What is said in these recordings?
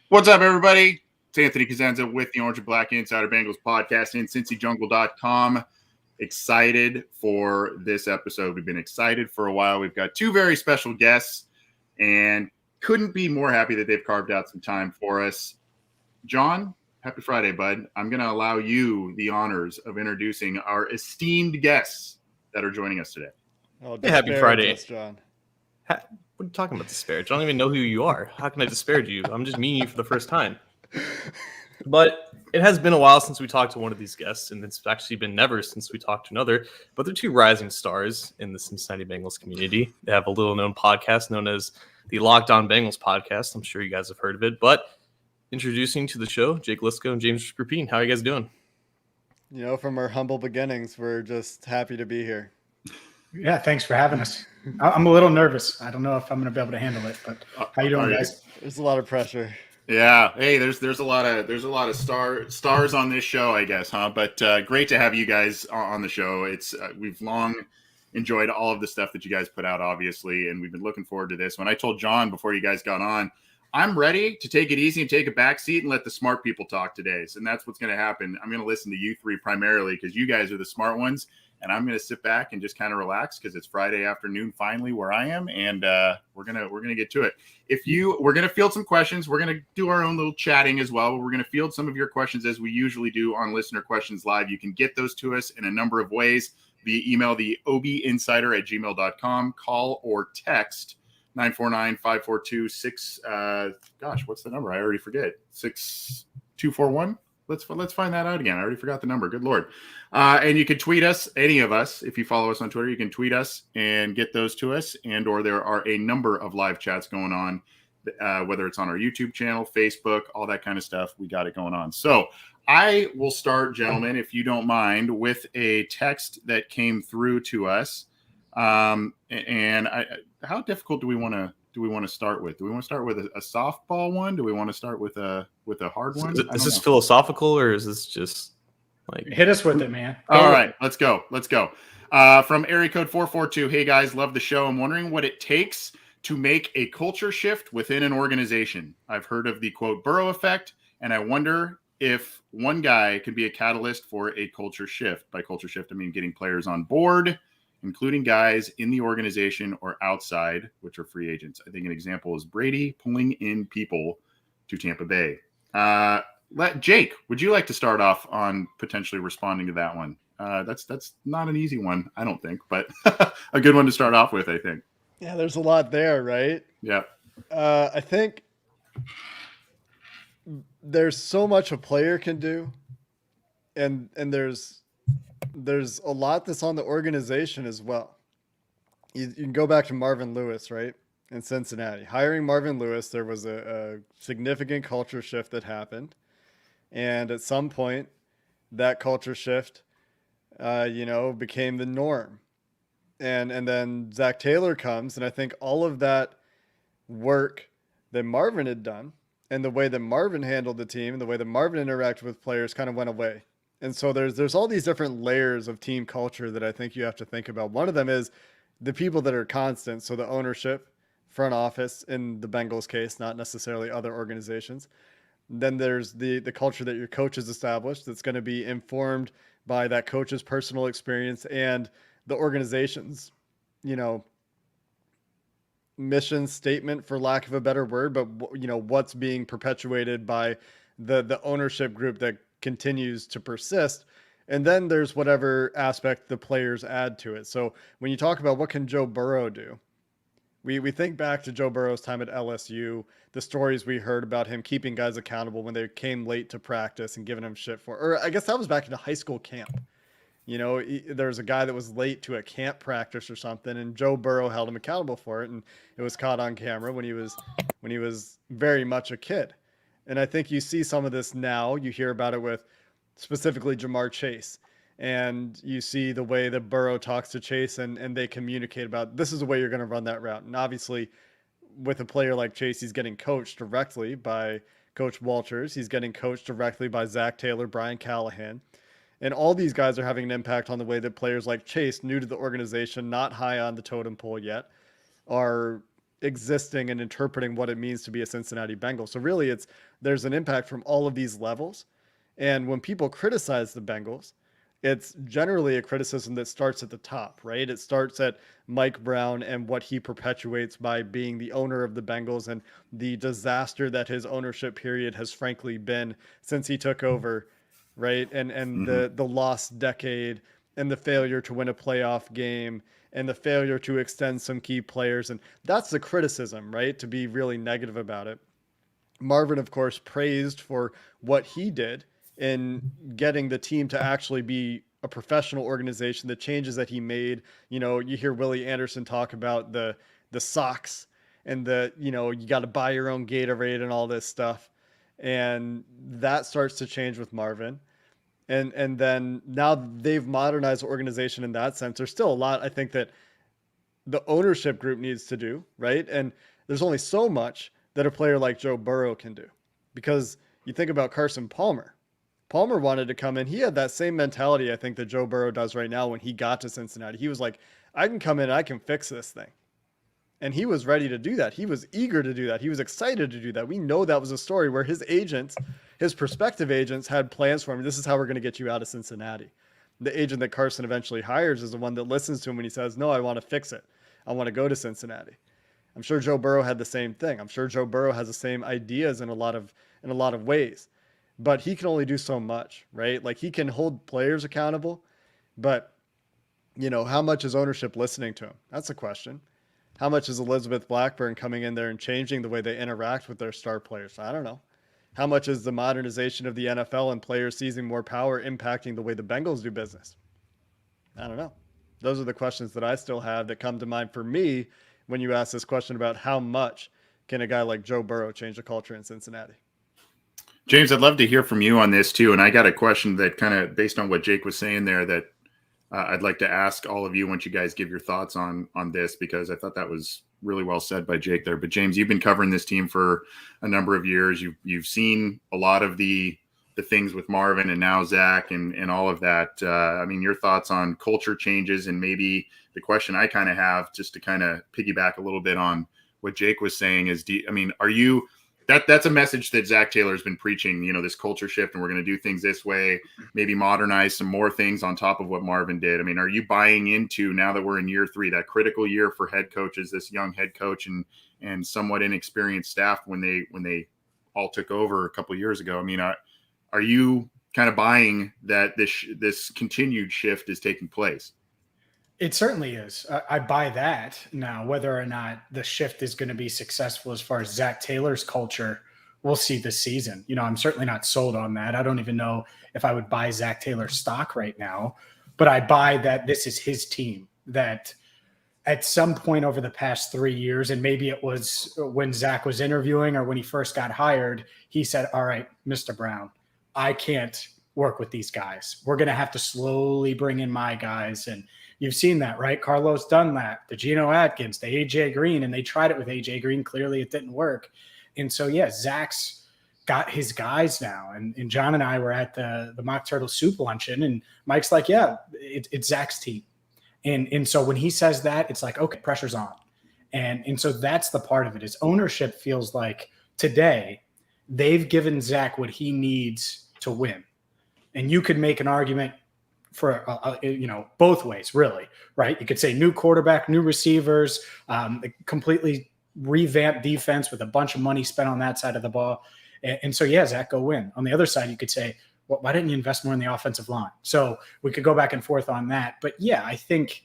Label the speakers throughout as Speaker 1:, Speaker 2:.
Speaker 1: What's up, everybody? It's Anthony Cosenza with the Orange and Black Insider Bengals podcast and CincyJungle.com. Excited for this episode. We've been excited for a while. We've got two very special guests and couldn't be more happy that they've carved out some time for us. John, happy Friday, bud. I'm going to allow you the honors of introducing our esteemed guests that are joining us today.
Speaker 2: Oh,
Speaker 3: Yeah, happy Friday,
Speaker 2: John.
Speaker 3: What are you talking about disparage? I don't even know who you are. How can I disparage you? I'm just meeting you for the first time. But it has been a while since we talked to one of these guests, and it's actually been never since we talked to another. But they're two rising stars in the Cincinnati Bengals community. They have a little-known podcast known as the Locked On Bengals podcast. I'm sure you guys have heard of it. But introducing to the show, Jake Liscow and James Rapien. How are you guys doing?
Speaker 2: You know, from our humble beginnings, we're just happy to be here.
Speaker 4: Yeah, thanks for having us. I'm a little nervous. I don't know if I'm going to be able to handle it, but how you doing, guys?
Speaker 2: There's a lot of pressure.
Speaker 1: Yeah. Hey, there's a lot of stars on this show, I guess, huh? But great to have you guys on the show. It's we've long enjoyed all of the stuff that you guys put out, obviously, and we've been looking forward to this. When I told John before you guys got on, I'm ready to take it easy and take a back seat and let the smart people talk today. And that's what's going to happen. I'm going to listen to you three primarily because you guys are the smart ones. And I'm going to sit back and just kind of relax because it's Friday afternoon finally where I am, and we're gonna get to it. We're gonna field some questions. We're gonna do our own little chatting as well. We're gonna field some of your questions as we usually do on Listener Questions Live. You can get those to us in a number of ways via email, the obinsider@gmail.com, call or text 949-542-6. What's the number? I already forget. 6241. Let's find that out again. I already forgot the number. Good Lord. And you can tweet us, any of us. If you follow us on Twitter, you can tweet us and get those to us. And or there are a number of live chats going on, whether it's on our YouTube channel, Facebook, all that kind of stuff. We got it going on. So I will start, gentlemen, if you don't mind, with a text that came through to us. How difficult do we want to start with? Do we want to start with a softball one? Do we want to start with a hard one?
Speaker 3: Is this philosophical or is this just like
Speaker 4: hit us with it, man?
Speaker 1: All right, let's go. From area code 442. Hey guys, love the show. I'm wondering what it takes to make a culture shift within an organization. I've heard of the quote Burrow effect, and I wonder if one guy could be a catalyst for a culture shift. By culture shift, I mean getting players on board, including guys in the organization or outside, which are free agents. I think an example is Brady pulling in people to Tampa Bay. Jake, would you like to start off on potentially responding to that one? That's not an easy one, I don't think, but a good one to start off with, I think.
Speaker 2: Yeah, there's a lot there, right?
Speaker 1: Yeah.
Speaker 2: I think there's so much a player can do, and there's a lot that's on the organization as well. You can go back to Marvin Lewis, right? In Cincinnati. Hiring Marvin Lewis, there was a significant culture shift that happened. And at some point, that culture shift, became the norm. And then Zach Taylor comes, and I think all of that work that Marvin had done and the way that Marvin handled the team and the way that Marvin interacted with players kind of went away. And so there's all these different layers of team culture that I think you have to think about. One of them is the people that are constant. So the ownership, front office in the Bengals case, not necessarily other organizations. Then there's the culture that your coach has established that's going to be informed by that coach's personal experience and the organization's, mission statement, for lack of a better word, but what's being perpetuated by the ownership group that continues to persist. And then there's whatever aspect the players add to it. So when you talk about what can Joe Burrow do, we think back to Joe Burrow's time at LSU, the stories we heard about him keeping guys accountable when they came late to practice and giving them shit for, or I guess that was back into high school camp. There was a guy that was late to a camp practice or something, and Joe Burrow held him accountable for it, and it was caught on camera when he was very much a kid. And I think you see some of this now. You hear about it with specifically Jamar Chase. And you see the way that Burrow talks to Chase and they communicate about this is the way you're going to run that route. And obviously with a player like Chase, he's getting coached directly by Coach Walters. He's getting coached directly by Zach Taylor, Brian Callahan. And all these guys are having an impact on the way that players like Chase, new to the organization, not high on the totem pole yet, are existing and interpreting what it means to be a Cincinnati Bengal. So really there's an impact from all of these levels. And when people criticize the Bengals, it's generally a criticism that starts at the top, right? It starts at Mike Brown and what he perpetuates by being the owner of the Bengals and the disaster that his ownership period has frankly been since he took over, right? And the lost decade and the failure to win a playoff game and the failure to extend some key players. And that's the criticism, right? To be really negative about it. Marvin, of course, praised for what he did in getting the team to actually be a professional organization, the changes that he made. You know, you hear Willie Anderson talk about the socks and the, you know, you got to buy your own Gatorade and all this stuff. And that starts to change with Marvin. And then now they've modernized the organization in that sense. There's still a lot, I think, that the ownership group needs to do, right? And there's only so much that a player like Joe Burrow can do. Because you think about Carson Palmer. Palmer wanted to come in. He had that same mentality, I think, that Joe Burrow does right now when he got to Cincinnati. He was like, I can come in, I can fix this thing. And he was ready to do that. He was eager to do that. He was excited to do that. We know that was a story where his agents, his prospective agents, had plans for him. This is how we're going to get you out of Cincinnati. The agent that Carson eventually hires is the one that listens to him when he says, no, I want to fix it. I want to go to Cincinnati. I'm sure Joe Burrow had the same thing. I'm sure Joe Burrow has the same ideas in a lot of ways, but he can only do so much, right? Like he can hold players accountable, but you know, how much is ownership listening to him? That's the question. How much is Elizabeth Blackburn coming in there and changing the way they interact with their star players? I don't know. How much is the modernization of the NFL and players seizing more power impacting the way the Bengals do business? I don't know. Those are the questions that I still have that come to mind for me when you ask this question about how much can a guy like Joe Burrow change the culture in Cincinnati.
Speaker 1: James, I'd love to hear from you on this too. And I got a question that kind of based on what Jake was saying there that I'd like to ask all of you once you guys give your thoughts on this, because I thought that was really well said by Jake there. But James, you've been covering this team for a number of years. You've seen a lot of the things with Marvin and now Zach and all of that. I mean, your thoughts on culture changes, and maybe the question I kind of have, just to kind of piggyback a little bit on what Jake was saying, is, are you that's a message that Zach Taylor's been preaching, you know, this culture shift, and we're going to do things this way, maybe modernize some more things on top of what Marvin did. I mean, are you buying into, now that we're in year 3, that critical year for head coaches, this young head coach and somewhat inexperienced staff when they all took over a couple of years ago? I mean, are you kind of buying that this continued shift is taking place?
Speaker 4: It certainly is. I buy that. Now, whether or not the shift is going to be successful as far as Zach Taylor's culture, we'll see this season. You know, I'm certainly not sold on that. I don't even know if I would buy Zach Taylor's stock right now, but I buy that this is his team, that at some point over the past 3 years, and maybe it was when Zach was interviewing or when he first got hired, he said, all right, Mr. Brown, I can't work with these guys. We're going to have to slowly bring in my guys. And you've seen that, right? Carlos Dunlap, the Geno Atkins, the AJ Green, and they tried it with AJ Green. Clearly it didn't work. And so, yeah, Zach's got his guys now. And John and I were at the Mock Turtle Soup luncheon, and Mike's like, yeah, it's Zach's team. And so when he says that, it's like, okay, pressure's on. And so that's the part of it, is ownership feels like today they've given Zach what he needs to win. And you could make an argument for, both ways, really, right? You could say new quarterback, new receivers, completely revamped defense with a bunch of money spent on that side of the ball. And so, yeah, Zach, go win. On the other side, you could say, well, why didn't you invest more in the offensive line? So we could go back and forth on that. But, yeah, I think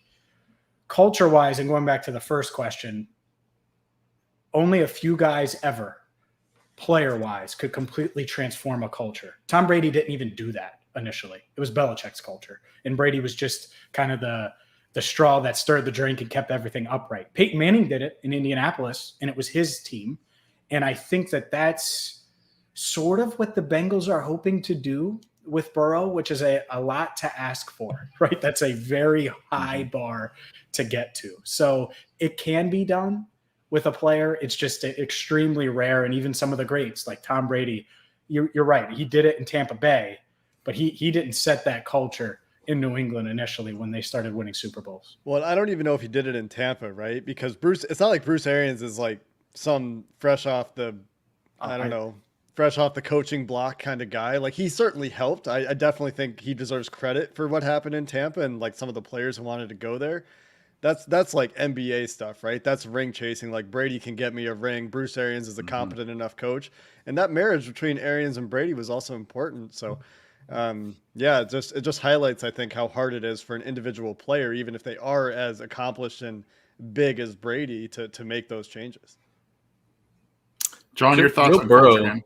Speaker 4: culture-wise, and going back to the first question, only a few guys ever, player-wise, could completely transform a culture. Tom Brady didn't even do that initially. It was Belichick's culture. And Brady was just kind of the straw that stirred the drink and kept everything upright. Peyton Manning did it in Indianapolis, and it was his team. And I think that that's sort of what the Bengals are hoping to do with Burrow, which is a lot to ask for, right? That's a very high bar to get to. So it can be done with a player. It's just extremely rare. And even some of the greats like Tom Brady, you're right. He did it in Tampa Bay, but he didn't set that culture in New England initially when they started winning Super Bowls.
Speaker 2: Well, I don't even know if he did it in Tampa, right? Because it's not like Bruce Arians is like some fresh off the coaching block kind of guy. Like, he certainly helped. I definitely think he deserves credit for what happened in Tampa and like some of the players who wanted to go there. That's like NBA stuff, right? That's ring chasing. Like, Brady can get me a ring. Bruce Arians is a competent enough coach, and that marriage between Arians and Brady was also important. So, it just highlights, I think, how hard it is for an individual player, even if they are as accomplished and big as Brady, to make those changes.
Speaker 1: John, your thoughts on
Speaker 3: Burrow,
Speaker 1: culture, man?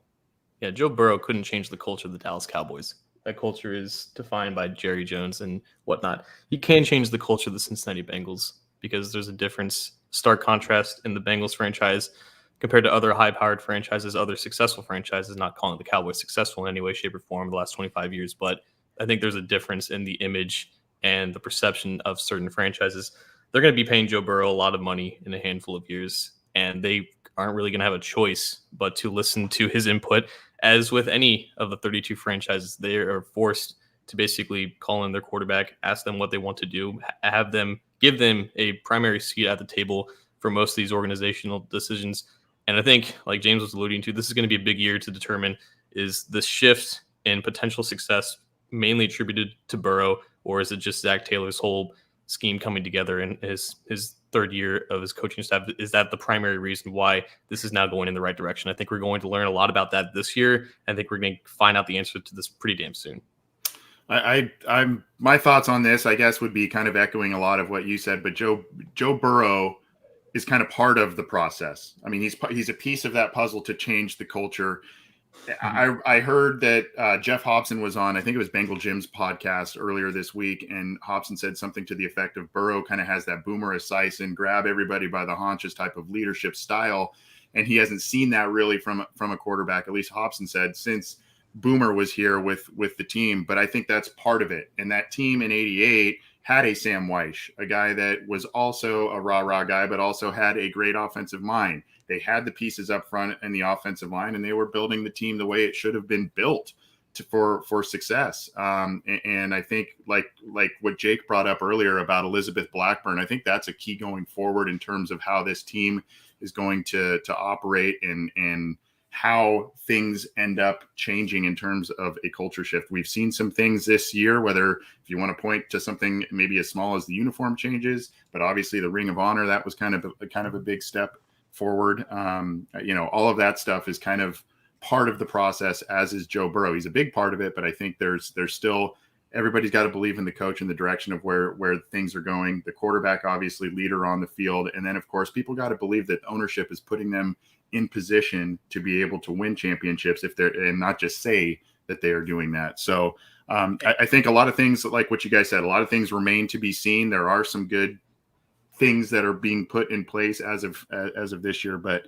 Speaker 3: Yeah, Joe Burrow couldn't change the culture of the Dallas Cowboys. That culture is defined by Jerry Jones and whatnot. He can change the culture of the Cincinnati Bengals because there's a stark contrast in the Bengals franchise compared to other high-powered franchises, other successful franchises, not calling the Cowboys successful in any way, shape, or form the last 25 years. But I think there's a difference in the image and the perception of certain franchises. They're going to be paying Joe Burrow a lot of money in a handful of years, and they aren't really going to have a choice but to listen to his input. As with any of the 32 franchises, they are forced to basically call in their quarterback, ask them what they want to do, give them a primary seat at the table for most of these organizational decisions. And I think, like James was alluding to, this is going to be a big year to determine, is the shift in potential success mainly attributed to Burrow, or is it just Zach Taylor's whole scheme coming together in his third year of his coaching staff? Is that the primary reason why this is now going in the right direction? I think we're going to learn a lot about that this year. I think we're going to find out the answer to this pretty damn soon.
Speaker 1: I'm my thoughts on this, I guess, would be kind of echoing a lot of what you said, but Joe Burrow is kind of part of the process. I mean, he's a piece of that puzzle to change the culture. I heard that Jeff Hobson was on, I think it was Bengal Jim's podcast earlier this week, and Hobson said something to the effect of Burrow kind of has that Boomer Esiason, grab everybody by the haunches type of leadership style, and he hasn't seen that really from a quarterback, at least Hobson said, since Boomer was here with the team. But I think that's part of it. And that team in '88 had a Sam Weish, a guy that was also a rah-rah guy, but also had a great offensive mind. They had the pieces up front in the offensive line, and they were building the team the way it should have been built for success. And I think like what Jake brought up earlier about Elizabeth Blackburn, I think that's a key going forward in terms of how this team is going to operate and how things end up changing in terms of a culture shift. We've seen some things this year, whether if you want to point to something maybe as small as the uniform changes, but obviously the Ring of Honor, that was kind of a big step forward. All of that stuff is kind of part of the process, as is Joe Burrow. He's a big part of it, but I think there's still, everybody's got to believe in the coach and the direction of where things are going. The quarterback, obviously, leader on the field. And then, of course, people got to believe that ownership is putting them in position to be able to win championships and not just say that they are doing that. So I think a lot of things, like what you guys said, a lot of things remain to be seen. There are some good things that are being put in place as of this year, but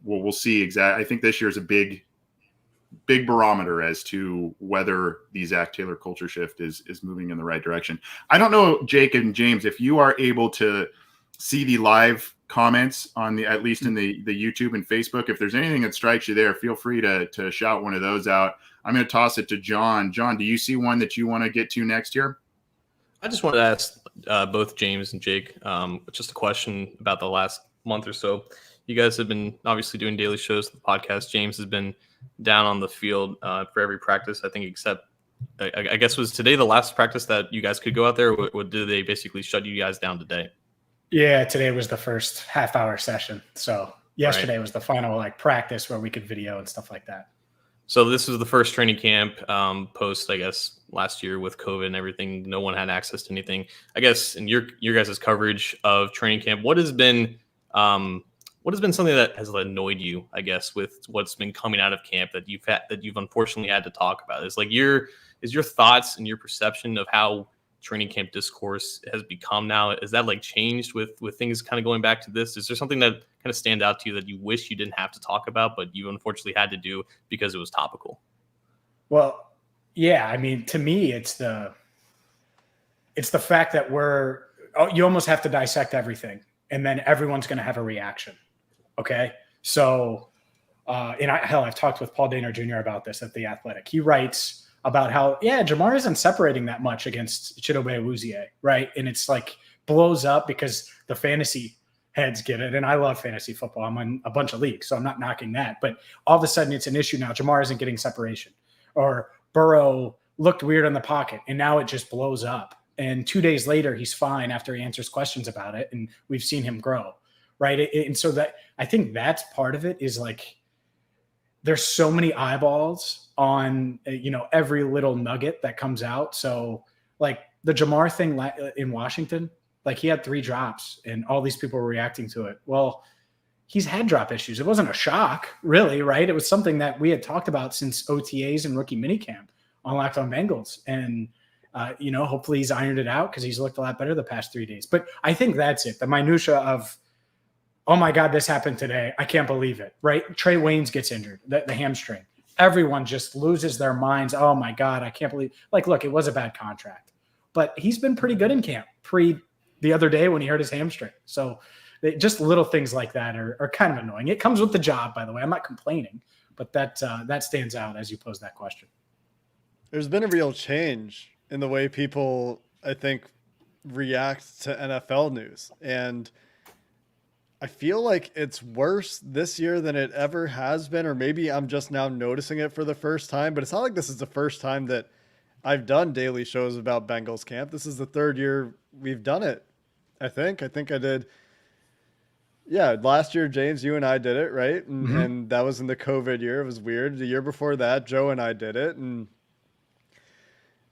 Speaker 1: we'll see exactly. I think this year is a big barometer as to whether the Zach Taylor culture shift is moving in the right direction. I don't know, Jake and James, if you are able to see the live comments on at least in the YouTube and Facebook. If there's anything that strikes you there, feel free to shout one of those out. I'm going to toss it to John. John, do you see one that you want to get to next year?
Speaker 3: I just wanted to ask both James and Jake just a question about the last month or so. You guys have been obviously doing daily shows, the podcast. James has been down on the field for every practice, I think, except I guess was today the last practice that you guys could go out there, or did they basically shut you guys down today?
Speaker 4: Yeah, today was the first half-hour session. So yesterday was the final practice where we could video and stuff like that.
Speaker 3: So this was the first training camp post, I guess, last year with COVID and everything. No one had access to anything. I guess in your guys' coverage of training camp, what has been something that has annoyed you, I guess, with what's been coming out of camp that you've unfortunately had to talk about? Is your thoughts and your perception of how training camp discourse has become now, is that changed with things kind of going back to this? Is there something that kind of stand out to you that you wish you didn't have to talk about, but you unfortunately had to do because it was topical?
Speaker 4: Well, yeah, I mean, to me, it's the fact that you almost have to dissect everything, and then everyone's going to have a reaction. Okay. So, I've talked with Paul Dehner Jr. about this at The Athletic. He writes about how, Jamar isn't separating that much against Chidobe Awuzie, right? And it's like blows up because the fantasy heads get it. And I love fantasy football. I'm in a bunch of leagues, so I'm not knocking that. But all of a sudden it's an issue now. Jamar isn't getting separation. Or Burrow looked weird in the pocket, and now it just blows up. And 2 days later, he's fine after he answers questions about it. And we've seen him grow, right? And so that I think that's part of it is like there's so many eyeballs on, every little nugget that comes out. So like the Jamar thing in Washington, like he had 3 drops and all these people were reacting to it. Well, he's had drop issues. It wasn't a shock, really, right? It was something that we had talked about since OTAs and rookie minicamp on Locked On Bengals. And, hopefully he's ironed it out because he's looked a lot better the past 3 days. But I think that's it. The minutia of, oh my God, this happened today. I can't believe it, right? Trey Waynes gets injured, the hamstring. Everyone just loses their minds. Oh my God, I can't believe. Like, look, it was a bad contract, but he's been pretty good in camp the other day when he hurt his hamstring. So just little things like that are kind of annoying. It comes with the job, by the way. I'm not complaining, but that stands out as you pose that question.
Speaker 2: There's been a real change in the way people, I think, react to NFL news. And I feel like it's worse this year than it ever has been, or maybe I'm just now noticing it for the first time, but it's not like this is the first time that I've done daily shows about Bengals camp. This is the 3rd year we've done it. I think I did. Yeah. Last year, James, you and I did it, right? And that was in the COVID year. It was weird. The year before that, Joe and I did it. And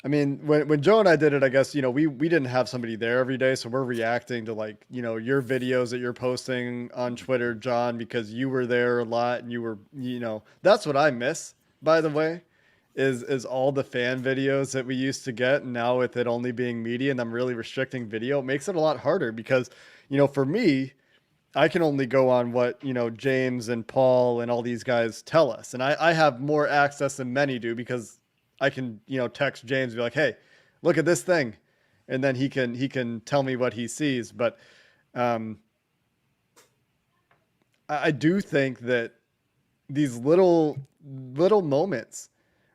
Speaker 2: I mean, when Joe and I did it, I guess, we didn't have somebody there every day. So we're reacting to like, your videos that you're posting on Twitter, John, because you were there a lot and you were, that's what I miss, by the way, is all the fan videos that we used to get. And now with it only being media and I'm really restricting video, it makes it a lot harder because, for me, I can only go on what, James and Paul and all these guys tell us. And I have more access than many do because I can, text James and be like, hey, look at this thing. And then he can tell me what he sees. But I do think that these little moments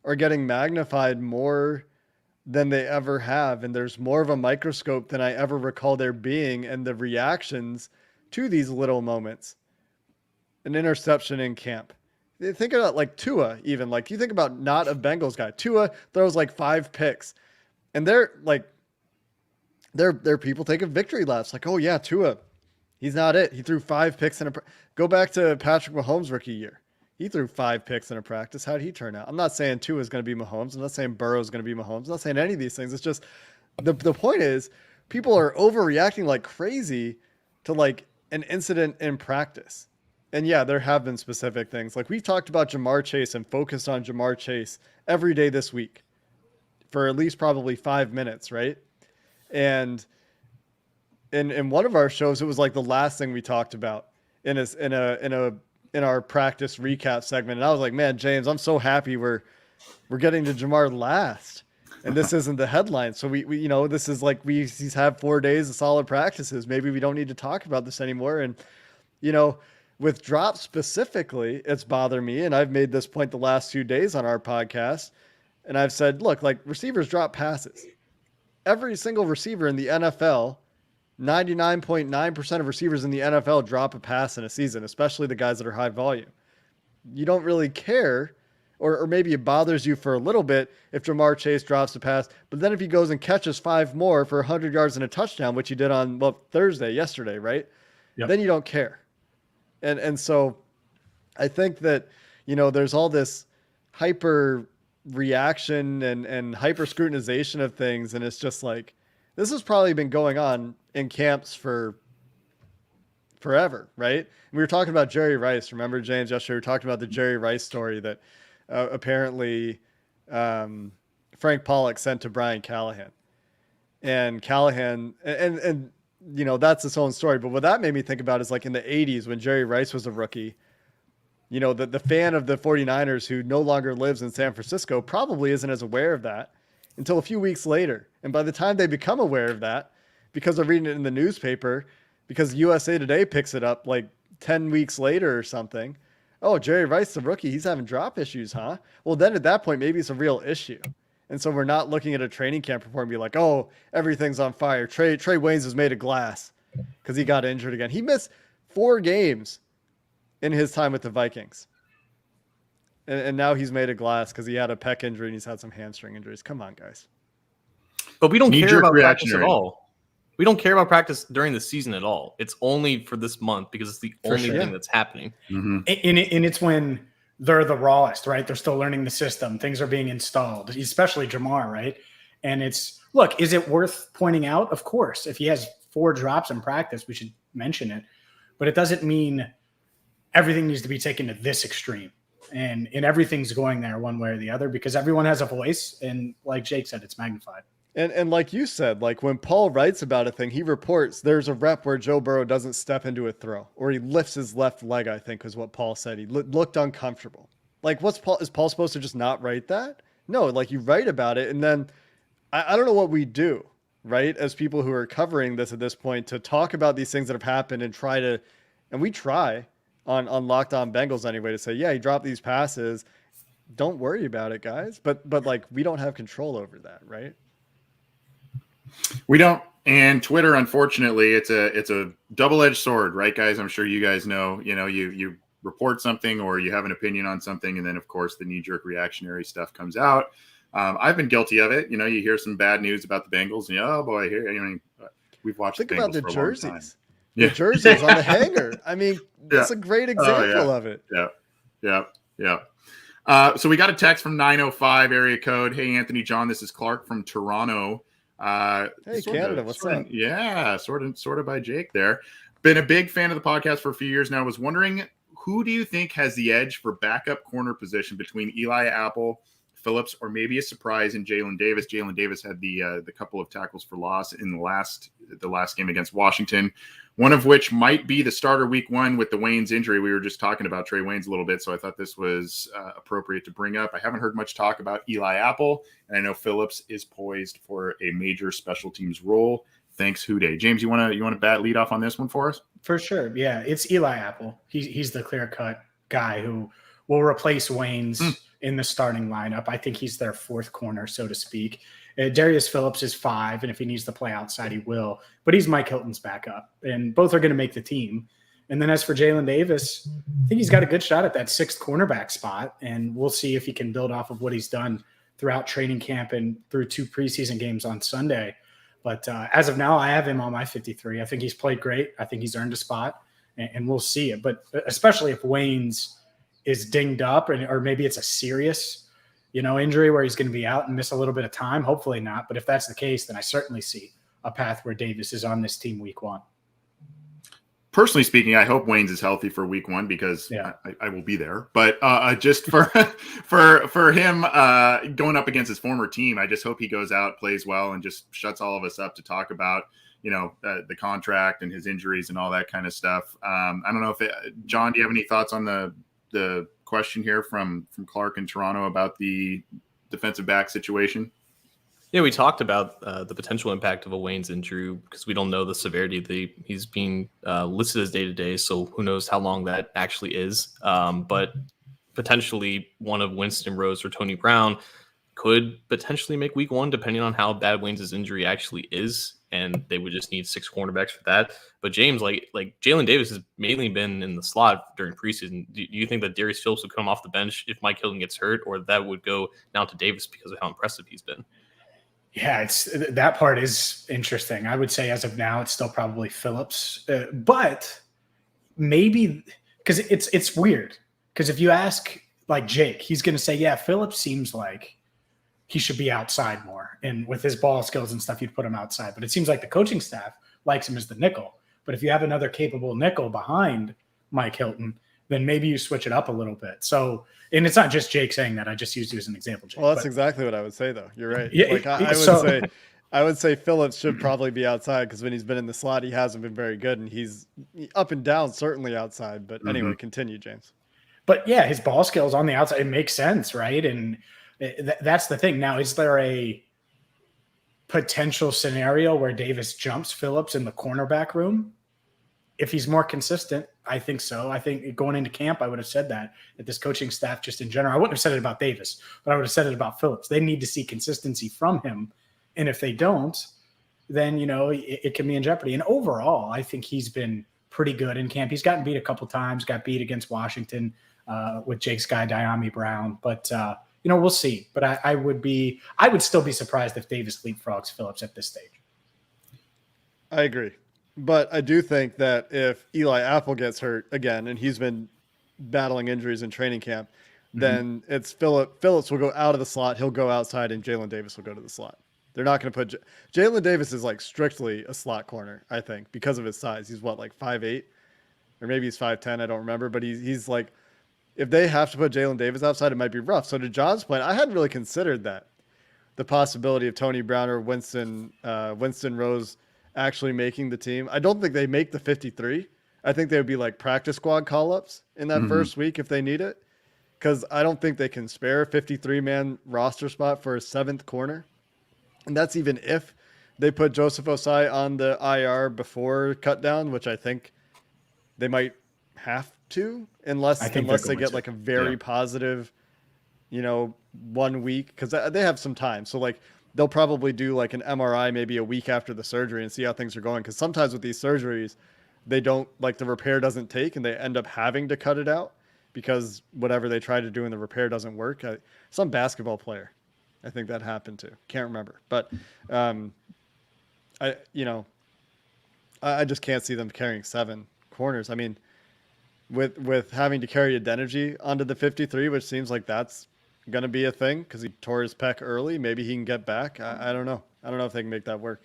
Speaker 2: are getting magnified more than they ever have. And there's more of a microscope than I ever recall there being. And the reactions to these little moments, an interception in camp. Think about like Tua, even like you think about not a Bengals guy. Tua throws like 5 picks and they're people taking victory laps. Like, oh yeah, Tua, he's not it. He threw 5 picks go back to Patrick Mahomes' rookie year. He threw 5 picks in a practice. How'd he turn out? I'm not saying Tua is going to be Mahomes. I'm not saying Burrow is going to be Mahomes. I'm not saying any of these things. It's just the point is people are overreacting like crazy to like an incident in practice. And yeah, there have been specific things. Like we've talked about Jamar Chase and focused on Jamar Chase every day this week for at least probably 5 minutes, right? And in one of our shows, it was like the last thing we talked about in our practice recap segment. And I was like, man, James, I'm so happy we're getting to Jamar last. And this isn't the headline. So we this is like he's had 4 days of solid practices. Maybe we don't need to talk about this anymore. And with drops specifically, it's bothered me. And I've made this point the last 2 days on our podcast. And I've said, look, like receivers drop passes. Every single receiver in the NFL, 99.9% of receivers in the NFL drop a pass in a season, especially the guys that are high volume. You don't really care, or maybe it bothers you for a little bit if Jamar Chase drops a pass. But then if he goes and catches 5 more for 100 yards and a touchdown, which he did on yesterday, right? Yep. Then you don't care. And so I think that, there's all this hyper reaction and hyper scrutinization of things. And it's just like, this has probably been going on in camps for forever, right? And we were talking about Jerry Rice. Remember, James, yesterday we were talking about the Jerry Rice story that apparently Frank Pollock sent to Brian Callahan. And Callahan, and that's its own story. But what that made me think about is like in the 80s when Jerry Rice was a rookie, the fan of the 49ers who no longer lives in San Francisco probably isn't as aware of that until a few weeks later. And by the time they become aware of that, because they're reading it in the newspaper, because USA Today picks it up like 10 weeks later or something. Oh, Jerry Rice, the rookie, he's having drop issues, huh? Well, then at that point, maybe it's a real issue. And so we're not looking at a training camp report and be like, oh, everything's on fire. Trey Waynes is made of glass because he got injured again. He missed 4 games in his time with the Vikings. And now he's made of glass because he had a pec injury and he's had some hamstring injuries. Come on, guys.
Speaker 3: But we don't care about practice at
Speaker 1: reactionary.
Speaker 3: all. We don't care about practice during the season at all. It's only for this month because it's the only thing that's happening.
Speaker 1: Mm-hmm.
Speaker 4: And it's when they're the rawest, right? They're still learning the system. Things are being installed, especially Jamar, right? And look, is it worth pointing out? Of course. If he has 4 drops in practice, we should mention it. But it doesn't mean everything needs to be taken to this extreme. And everything's going there one way or the other because everyone has a voice. And like Jake said, it's magnified.
Speaker 2: And like you said, like when Paul writes about a thing, he reports there's a rep where Joe Burrow doesn't step into a throw or he lifts his left leg, I think is what Paul said. He looked uncomfortable. Like is Paul supposed to just not write that? No, like you write about it. And then I don't know what we do, right? As people who are covering this at this point to talk about these things that have happened and we try on Locked On Bengals anyway to say, yeah, he dropped these passes. Don't worry about it, guys. But like we don't have control over that, right?
Speaker 1: We don't. And Twitter, unfortunately, it's a double-edged sword, right, guys? I'm sure you guys know. You report something or you have an opinion on something, and then of course the knee-jerk reactionary stuff comes out. I've been guilty of it. You hear some bad news about the Bengals, and oh boy, here we've watched.
Speaker 2: Think
Speaker 1: the
Speaker 2: about
Speaker 1: Bengals
Speaker 2: the
Speaker 1: for a
Speaker 2: jerseys.
Speaker 1: long time.
Speaker 2: The jerseys on the hanger. I mean, that's a great example of it.
Speaker 1: Yeah. So we got a text from 905 area code. Hey, Anthony, John, this is Clark from Toronto.
Speaker 2: Hey, Canada, what's up?
Speaker 1: Yeah, sort of by Jake there. Been a big fan of the podcast for a few years now. Was wondering, who do you think has the edge for backup corner position between Eli Apple, Phillips, or maybe a surprise in Jalen Davis? Jalen Davis had the couple of tackles for loss in the last game against Washington, one of which might be the starter week 1 with the Waynes injury. We were just talking about Trey Waynes a little bit, so I thought this was appropriate to bring up. I haven't heard much talk about Eli Apple, and I know Phillips is poised for a major special teams role. Thanks, Houday. James, you want to bat lead off on this one for us?
Speaker 4: For sure. Yeah, it's Eli Apple. He's the clear-cut guy who will replace Waynes in the starting lineup. I think he's their 4th corner, so to speak. Darius Phillips is 5, and if he needs to play outside, he will. But he's Mike Hilton's backup, and both are going to make the team. And then as for Jalen Davis, I think he's got a good shot at that 6th cornerback spot, and we'll see if he can build off of what he's done throughout training camp and through 2 preseason games on Sunday. But as of now, I have him on my 53. I think he's played great. I think he's earned a spot, and we'll see it. But especially if Waynes is dinged up, or maybe it's a serious injury where he's going to be out and miss a little bit of time. Hopefully not. But if that's the case, then I certainly see a path where Davis is on this team week 1.
Speaker 1: Personally speaking, I hope Waynes is healthy for week 1 because I will be there. But just for him going up against his former team, I just hope he goes out, plays well, and just shuts all of us up to talk about the contract and his injuries and all that kind of stuff. I don't know if John, do you have any thoughts on the question here from Clark in Toronto about the defensive back situation?
Speaker 3: Yeah, we talked about the potential impact of a Waynes injury because we don't know the severity. He's being listed as day-to-day, so who knows how long that actually is. But potentially one of Winston Rose or Tony Brown could potentially make week 1, depending on how bad Waynes' injury actually is, and they would just need 6 cornerbacks for that. But James, like Jalen Davis has mainly been in the slot during preseason. Do you think that Darius Phillips would come off the bench if Mike Hilton gets hurt, or that would go down to Davis because of how impressive he's been?
Speaker 4: Yeah, that part is interesting. I would say as of now, it's still probably Phillips, but maybe because it's weird. Because if you ask like Jake, he's going to say, yeah, Phillips seems like he should be outside more. And with his ball skills and stuff, you'd put him outside. But it seems like the coaching staff likes him as the nickel. But if you have another capable nickel behind Mike Hilton, then maybe you switch it up a little bit. So, and it's not just Jake saying that. I just used you as an example, Jake.
Speaker 2: Well, that's exactly what I would say, though. You're right.
Speaker 4: Yeah,
Speaker 2: like I would say Phillips should probably be outside because when he's been in the slot, he hasn't been very good, and he's up and down, certainly outside. But anyway, continue, James.
Speaker 4: But yeah, his ball skills on the outside, it makes sense, right? And that's the thing. Now, is there a potential scenario where Davis jumps Phillips in the cornerback room? If he's more consistent, I think so. I think going into camp, I would have said that this coaching staff, just in general, I wouldn't have said it about Davis, but I would have said it about Phillips. They need to see consistency from him. And if they don't, then, it can be in jeopardy. And overall, I think he's been pretty good in camp. He's gotten beat a couple times, got beat against Washington with Jake's guy, Diami Brown. But, we'll see. But I would still be surprised if Davis leapfrogs Phillips at this stage.
Speaker 2: I agree. But I do think that if Eli Apple gets hurt again, and he's been battling injuries in training camp, then it's Phillips will go out of the slot. He'll go outside, and Jalen Davis will go to the slot. They're not going to put Jalen Davis is like strictly a slot corner, I think, because of his size. He's like 5'8", or maybe he's 5'10". I don't remember, but he's like, if they have to put Jalen Davis outside, it might be rough. So to John's point, I hadn't really considered that, the possibility of Tony Brown or Winston Rose actually making the team. I don't think they make the 53. I think they would be like practice squad call-ups in that first week if they need it, because I don't think they can spare a 53-man roster spot for a seventh corner. And that's even if they put Joseph Osai on the IR before cut down, which I think they might have to, unless they get like a very positive, 1 week, because they have some time. So like they'll probably do like an MRI maybe a week after the surgery and see how things are going. Because sometimes with these surgeries, they don't, like, the repair doesn't take and they end up having to cut it out because whatever they try to do in the repair doesn't work. Some basketball player, I think that happened to. Can't remember. But I just can't see them carrying 7 corners. I mean, with having to carry Adeniji onto the 53, which seems like that's going to be a thing because he tore his pec early. Maybe he can get back. I don't know. I don't know if they can make that work.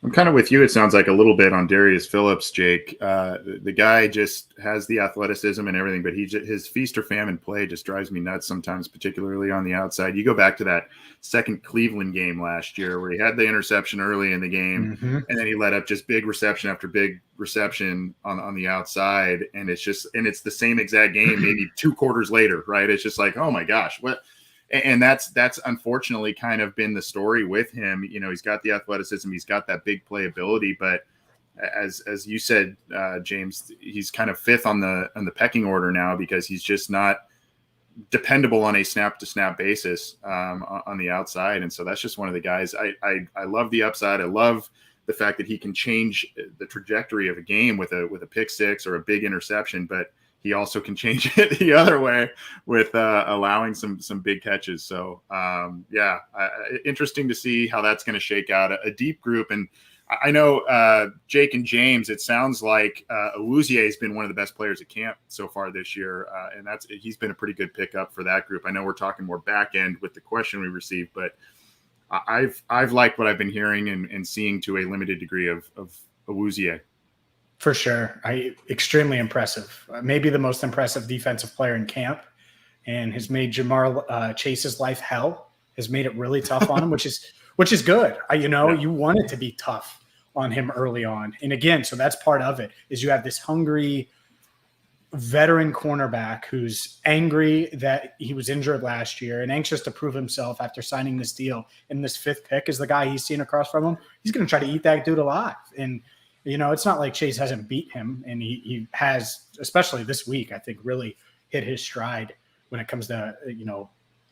Speaker 1: I'm kind of with you. It sounds like a little bit on Darius Phillips, Jake. The guy just has the athleticism and everything, but his feast or famine play just drives me nuts sometimes, particularly on the outside. You go back to that second Cleveland game last year where he had the interception early in the game, and then he let up just big reception after big reception on the outside, and it's the same exact game maybe 2 quarters later, right? It's just like, oh my gosh, what? And that's unfortunately kind of been the story with him. He's got the athleticism, he's got that big playability, but as you said, James, he's kind of 5th on the pecking order now because he's just not dependable on a snap to snap basis on the outside. And so that's just one of the guys. I love the upside. I love the fact that he can change the trajectory of a game with a pick six or a big interception, but he also can change it the other way with allowing some big catches. So, interesting to see how that's going to shake out. A deep group. And I know Jake and James, it sounds like Awuzie has been one of the best players at camp so far this year. And he's been a pretty good pickup for that group. I know we're talking more back end with the question we received, but I've liked what I've been hearing and seeing to a limited degree of Awuzie.
Speaker 4: For sure. Extremely impressive. Maybe the most impressive defensive player in camp, and has made Jamar Chase's life hell, has made it really tough on him, which is good. You want it to be tough on him early on. And again, so that's part of it, is you have this hungry veteran cornerback who's angry that he was injured last year and anxious to prove himself after signing this deal. And this 5th pick is the guy he's seen across from him. He's going to try to eat that dude alive. And it's not like Chase hasn't beat him, and he has, especially this week, I think really hit his stride when it comes to,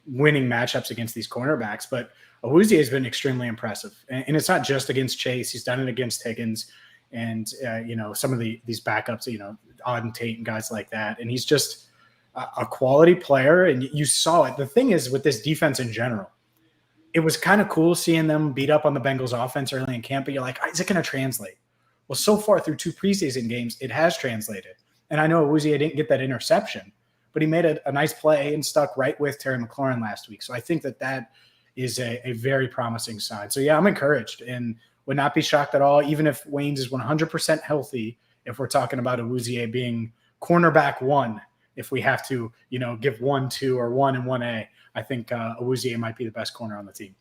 Speaker 4: winning matchups against these cornerbacks. But Awuzie has been extremely impressive. And it's not just against Chase. He's done it against Higgins and, some of these backups, Auden Tate and guys like that. And he's just a quality player, and you saw it. The thing is, with this defense in general, it was kind of cool seeing them beat up on the Bengals offense early in camp, but you're like, is it going to translate? Well, so far through 2 preseason games, it has translated. And I know Awuzie didn't get that interception, but he made a nice play and stuck right with Terry McLaurin last week. So I think that is a very promising sign. So, yeah, I'm encouraged and would not be shocked at all, even if Waynes is 100% healthy, if we're talking about Awuzie being cornerback 1, if we have to, give 1, 2, or 1 and 1A. I think Awuzie might be the best corner on the team.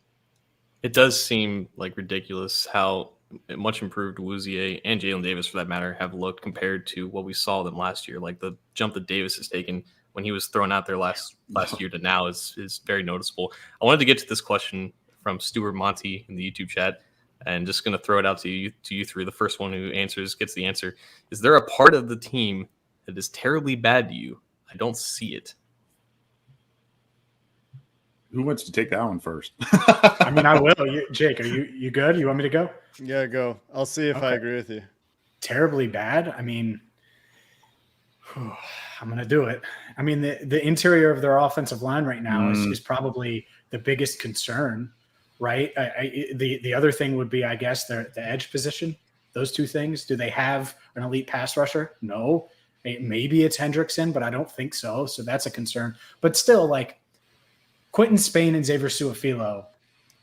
Speaker 3: It does seem like ridiculous how much improved Awuzie and Jalen Davis, for that matter, have looked compared to what we saw them last year. Like the jump that Davis has taken when he was thrown out there last year to now is very noticeable. I wanted to get to this question from Stuart Monty in the YouTube chat. And just going to throw it out to you three. The first one who answers gets the answer. Is there a part of the team that is terribly bad to you? I don't see it.
Speaker 1: Who wants to take that one first?
Speaker 4: I mean, I will. Jake, are you good? You want me to go?
Speaker 2: Yeah, go. I'll see if I agree with you.
Speaker 4: Terribly bad? I mean, I'm going to do it. I mean, the interior of their offensive line right now is probably the biggest concern, right? The other thing would be, I guess, the edge position. Those two things. Do they have an elite pass rusher? No. Maybe it's Hendrickson, but I don't think so. So that's a concern. But still, like, Quentin Spain and Xavier Su'a-Filo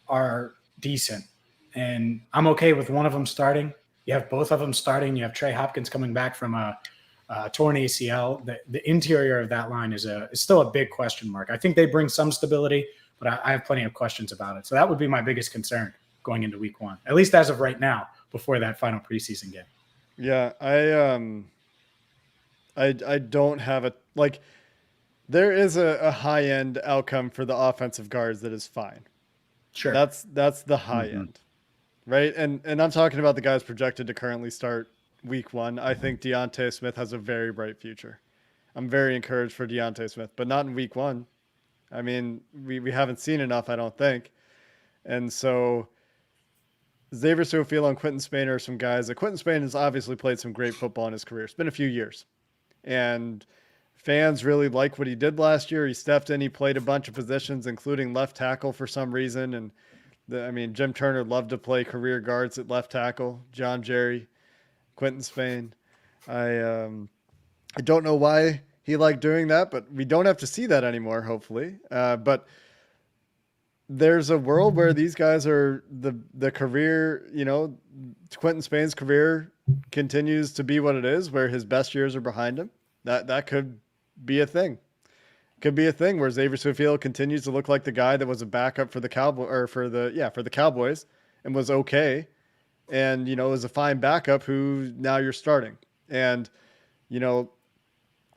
Speaker 4: are decent. And I'm okay with one of them starting. You have both of them starting. You have Trey Hopkins coming back from a torn ACL. The interior of that line is still a big question mark. I think they bring some stability, but I have plenty of questions about it. So that would be my biggest concern going into week 1, at least as of right now, before that final preseason game.
Speaker 2: Yeah, I don't have a like. There is a high end outcome for the offensive guards that is fine.
Speaker 4: Sure,
Speaker 2: that's the high end, right? And I'm talking about the guys projected to currently start week 1. I think Deontay Smith has a very bright future. I'm very encouraged for Deontay Smith, but not in week 1. I mean, we haven't seen enough, I don't think. And so Xavier Su'a-Filo and Quentin Spain are some guys that Quentin Spain has obviously played some great football in his career. It's been a few years. And fans really like what he did last year. He stepped in, he played a bunch of positions, including left tackle for some reason. And Jim Turner loved to play career guards at left tackle. John Jerry, Quentin Spain. I don't know why he liked doing that, but we don't have to see that anymore, hopefully. But there's a world where these guys are the career, Quentin Spain's career continues to be what it is, where his best years are behind him. That could be a thing. Could be a thing where Xavier Su'a-Filo continues to look like the guy that was a backup for the Cowboys and was okay. And, is a fine backup who now you're starting. And,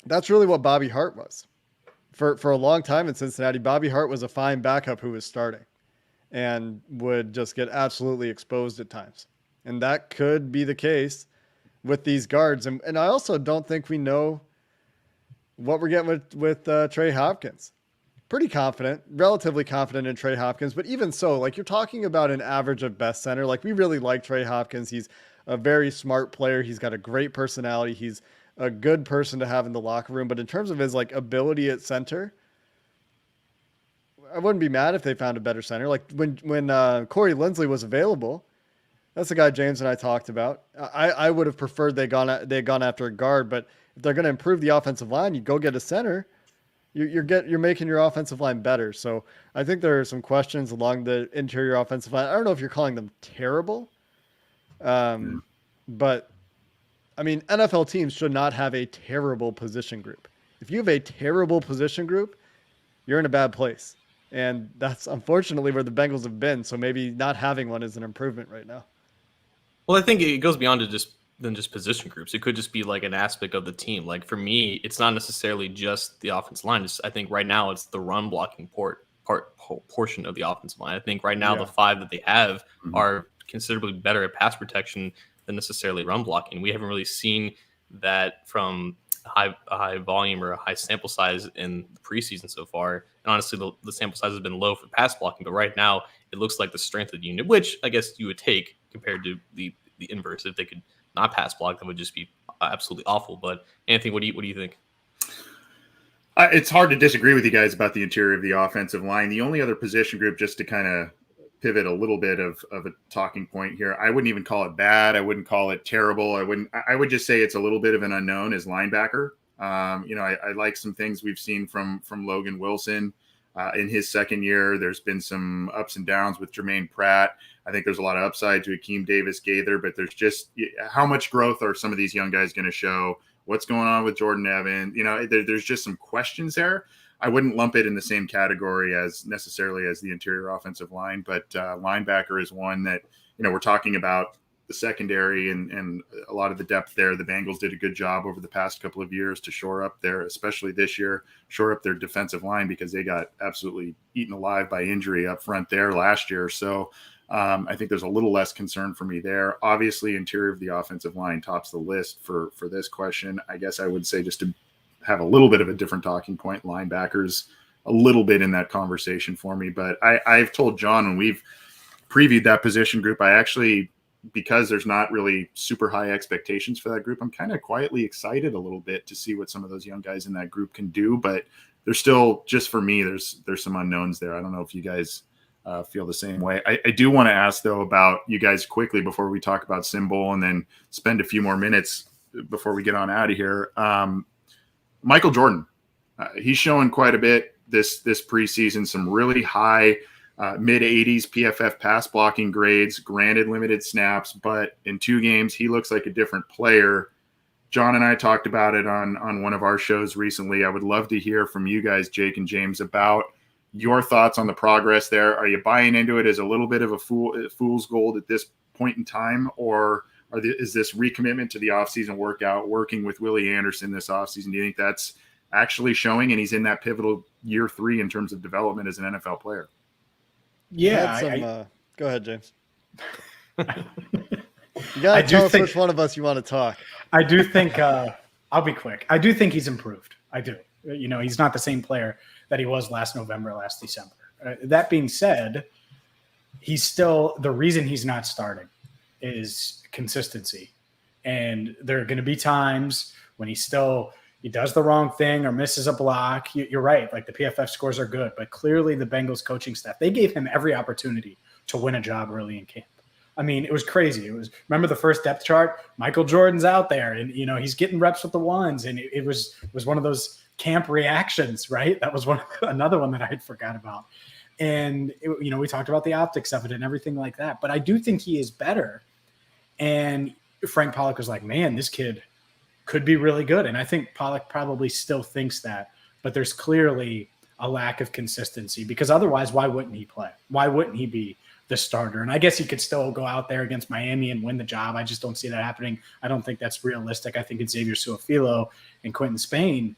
Speaker 2: that's really what Bobby Hart was. For a long time in Cincinnati, Bobby Hart was a fine backup who was starting and would just get absolutely exposed at times. And that could be the case with these guards. And I also don't think we know what we're getting with Trey Hopkins. Pretty confident, relatively confident in Trey Hopkins. But even so, like, you're talking about an average of best center. Like, we really like Trey Hopkins. He's a very smart player. He's got a great personality. He's a good person to have in the locker room. But in terms of his ability at center, I wouldn't be mad if they found a better center. Like when Corey Linsley was available, that's the guy James and I talked about. I would have preferred they'd gone after a guard, but if they're going to improve the offensive line, you go get a center. You're making your offensive line better. So I think there are some questions along the interior offensive line. I don't know if you're calling them terrible, but I mean, NFL teams should not have a terrible position group. If you have a terrible position group, you're in a bad place. And that's unfortunately where the Bengals have been. So maybe not having one is an improvement right now.
Speaker 3: Well, I think it goes beyond than just position groups. It could just be like an aspect of the team. Like for me, it's not necessarily just the offensive line. I think right now it's the run blocking portion of the offensive line. I think right now the 5 that they have are considerably better at pass protection than necessarily run blocking. We haven't really seen that from a high volume or a high sample size in the preseason so far. And honestly, the sample size has been low for pass blocking, but right now it looks like the strength of the unit, which I guess you would take compared to the inverse. If they could not pass block, that would just be absolutely awful. But Anthony, what do you think?
Speaker 1: It's hard to disagree with you guys about the interior of the offensive line. The only other position group, just to kind of pivot a little bit of a talking point here, I wouldn't even call it bad. I wouldn't call it terrible. I would just say it's a little bit of an unknown as linebacker. I like some things we've seen from Logan Wilson in his second year. There's been some ups and downs with Jermaine Pratt. I think there's a lot of upside to Akeem Davis-Gaither, but there's just how much growth are some of these young guys going to show? What's going on with Jordan Evans? There's just some questions there. I wouldn't lump it in the same category as necessarily as the interior offensive line, but linebacker is one that, we're talking about the secondary and a lot of the depth there. The Bengals did a good job over the past couple of years to shore up their, especially this year, shore up their defensive line, because they got absolutely eaten alive by injury up front there last year. So I think there's a little less concern for me there. Obviously, interior of the offensive line tops the list for this question. I guess I would say, just to have a little bit of a different talking point, linebackers a little bit in that conversation for me. But I've told John when we've previewed that position group, I actually, because there's not really super high expectations for that group, I'm kind of quietly excited a little bit to see what some of those young guys in that group can do. But there's still, just for me, there's some unknowns there. I don't know if you guys feel the same way. I do want to ask, though, about you guys quickly before we talk about Symbol and then spend a few more minutes before we get on out of here. Michael Jordan, he's showing quite a bit this preseason, some really high mid-80s PFF pass blocking grades, granted limited snaps, but in 2 games, he looks like a different player. John and I talked about it on one of our shows recently. I would love to hear from you guys, Jake and James, about your thoughts on the progress there. Are you buying into it as a little bit of a fool's gold at this point in time, or is this recommitment to the offseason workout, working with Willie Anderson this offseason? Do you think that's actually showing, and he's in that pivotal year 3 in terms of development as an NFL player?
Speaker 4: Yeah.
Speaker 2: Go ahead, James. You got to tell us which one of us you want to talk.
Speaker 4: I do think I'll be quick. I do think he's improved. I do. He's not the same player that he was last November, last December. That being said, he's still, the reason he's not starting is consistency. And there are going to be times when he does the wrong thing or misses a block. You're right. Like, the PFF scores are good, but clearly the Bengals coaching staff, they gave him every opportunity to win a job early in camp. I mean, it was crazy. Remember the first depth chart? Michael Jordan's out there, and he's getting reps with the ones, and it was one of those camp reactions, right? That was another one that I had forgot about. And we talked about the optics of it and everything like that. But I do think he is better. And Frank Pollock was like, man, this kid could be really good. And I think Pollock probably still thinks that, but there's clearly a lack of consistency, because otherwise, why wouldn't he play? Why wouldn't he be the starter? And I guess he could still go out there against Miami and win the job. I just don't see that happening. I don't think that's realistic. I think it's Xavier Su'a-Filo and Quentin Spain.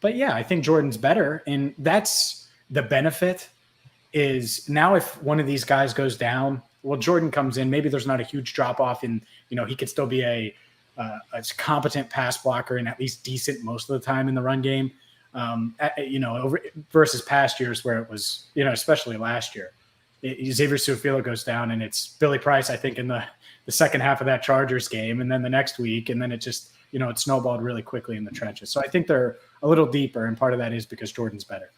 Speaker 4: But yeah, I think Jordan's better. And that's the benefit, is now if one of these guys goes down, well, Jordan comes in, maybe there's not a huge drop off, and he could still be a competent pass blocker and at least decent most of the time in the run game. Versus past years where it was, especially last year, Xavier Su'a-Filo goes down and it's Billy Price, I think, in the second half of that Chargers game, and then the next week, and then it just, it snowballed really quickly in the trenches. So I think they're a little deeper, and part of that is because Jordan's better.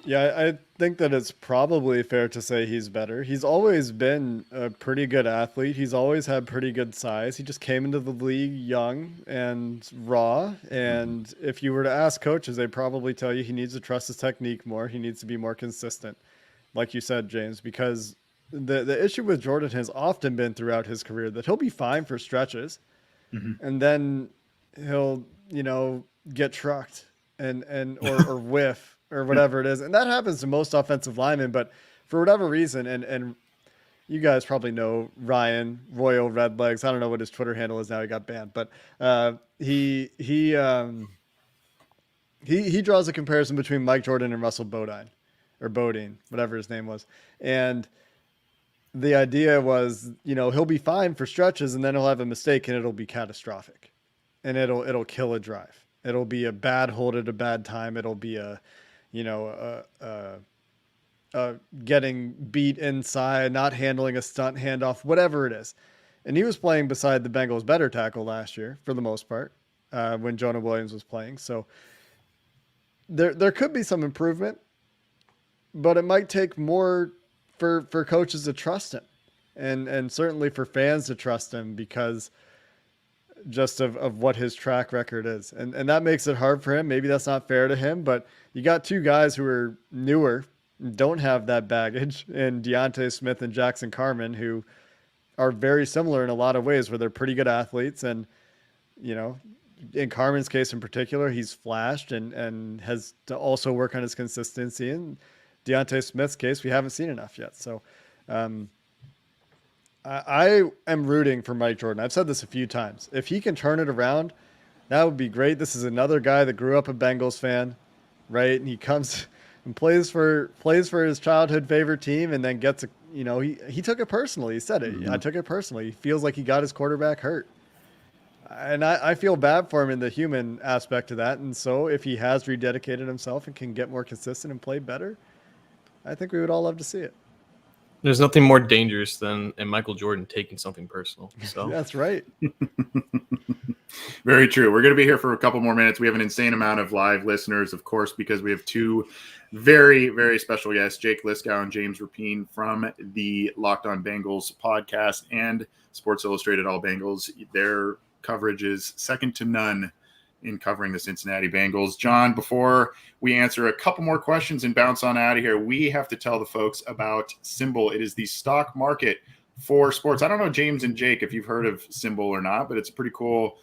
Speaker 2: Yeah, I think that it's probably fair to say he's better. He's always been a pretty good athlete. He's always had pretty good size. He just came into the league young and raw. And if you were to ask coaches, they'd probably tell you he needs to trust his technique more. He needs to be more consistent, like you said, James, because the issue with Jordan has often been throughout his career that he'll be fine for stretches, and then he'll, get trucked or whiff or whatever it is. And that happens to most offensive linemen, but for whatever reason, and you guys probably know Ryan, Royal Redlegs. I don't know what his Twitter handle is now. He got banned, but he draws a comparison between Mike Jordan and Russell Bodine, or Bodine, whatever his name was. And the idea was, he'll be fine for stretches, and then he'll have a mistake and it'll be catastrophic, and it'll kill a drive. It'll be a bad hold at a bad time. It'll be getting beat inside, not handling a stunt handoff, whatever it is. And he was playing beside the Bengals' better tackle last year for the most part, when Jonah Williams was playing. So there could be some improvement, but it might take more for coaches to trust him, and certainly for fans to trust him, because just of what his track record is. And that makes it hard for him. Maybe that's not fair to him, but you got 2 guys who are newer, don't have that baggage, and Deontay Smith and Jackson Carman, who are very similar in a lot of ways, where they're pretty good athletes. And, in Carman's case in particular, he's flashed and has to also work on his consistency. In Deontay Smith's case, we haven't seen enough yet. So I am rooting for Mike Jordan. I've said this a few times. If he can turn it around, that would be great. This is another guy that grew up a Bengals fan, right? And he comes and plays for his childhood favorite team, and then gets a, he took it personally. He said it.
Speaker 1: Mm-hmm.
Speaker 2: I took it personally. He feels like he got his quarterback hurt, and I feel bad for him in the human aspect of that. And so if he has rededicated himself and can get more consistent and play better, I think we would all love to see it.
Speaker 3: There's nothing more dangerous than a Michael Jordan taking something personal. So
Speaker 2: That's right.
Speaker 1: Very true. We're going to be here for a couple more minutes. We have an insane amount of live listeners, of course, because we have two very, very special guests, Jake Liscow and James Rapien from the Locked On Bengals podcast and Sports Illustrated All Bengals. Their coverage is second to none in covering the Cincinnati Bengals. John, before we answer a couple more questions and bounce on out of here, we have to tell the folks about Symbol. It is the stock market for sports. I don't know, James and Jake, if you've heard of Symbol or not, but it's a pretty cool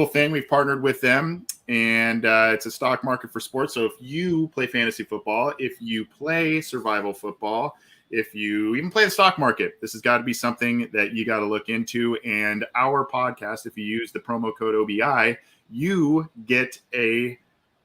Speaker 1: thing. We've partnered with them, and it's a stock market for sports. So if you play fantasy football, if you play survival football, if you even play the stock market, this has got to be something that you got to look into. And our podcast, if you use the promo code OBI, you get a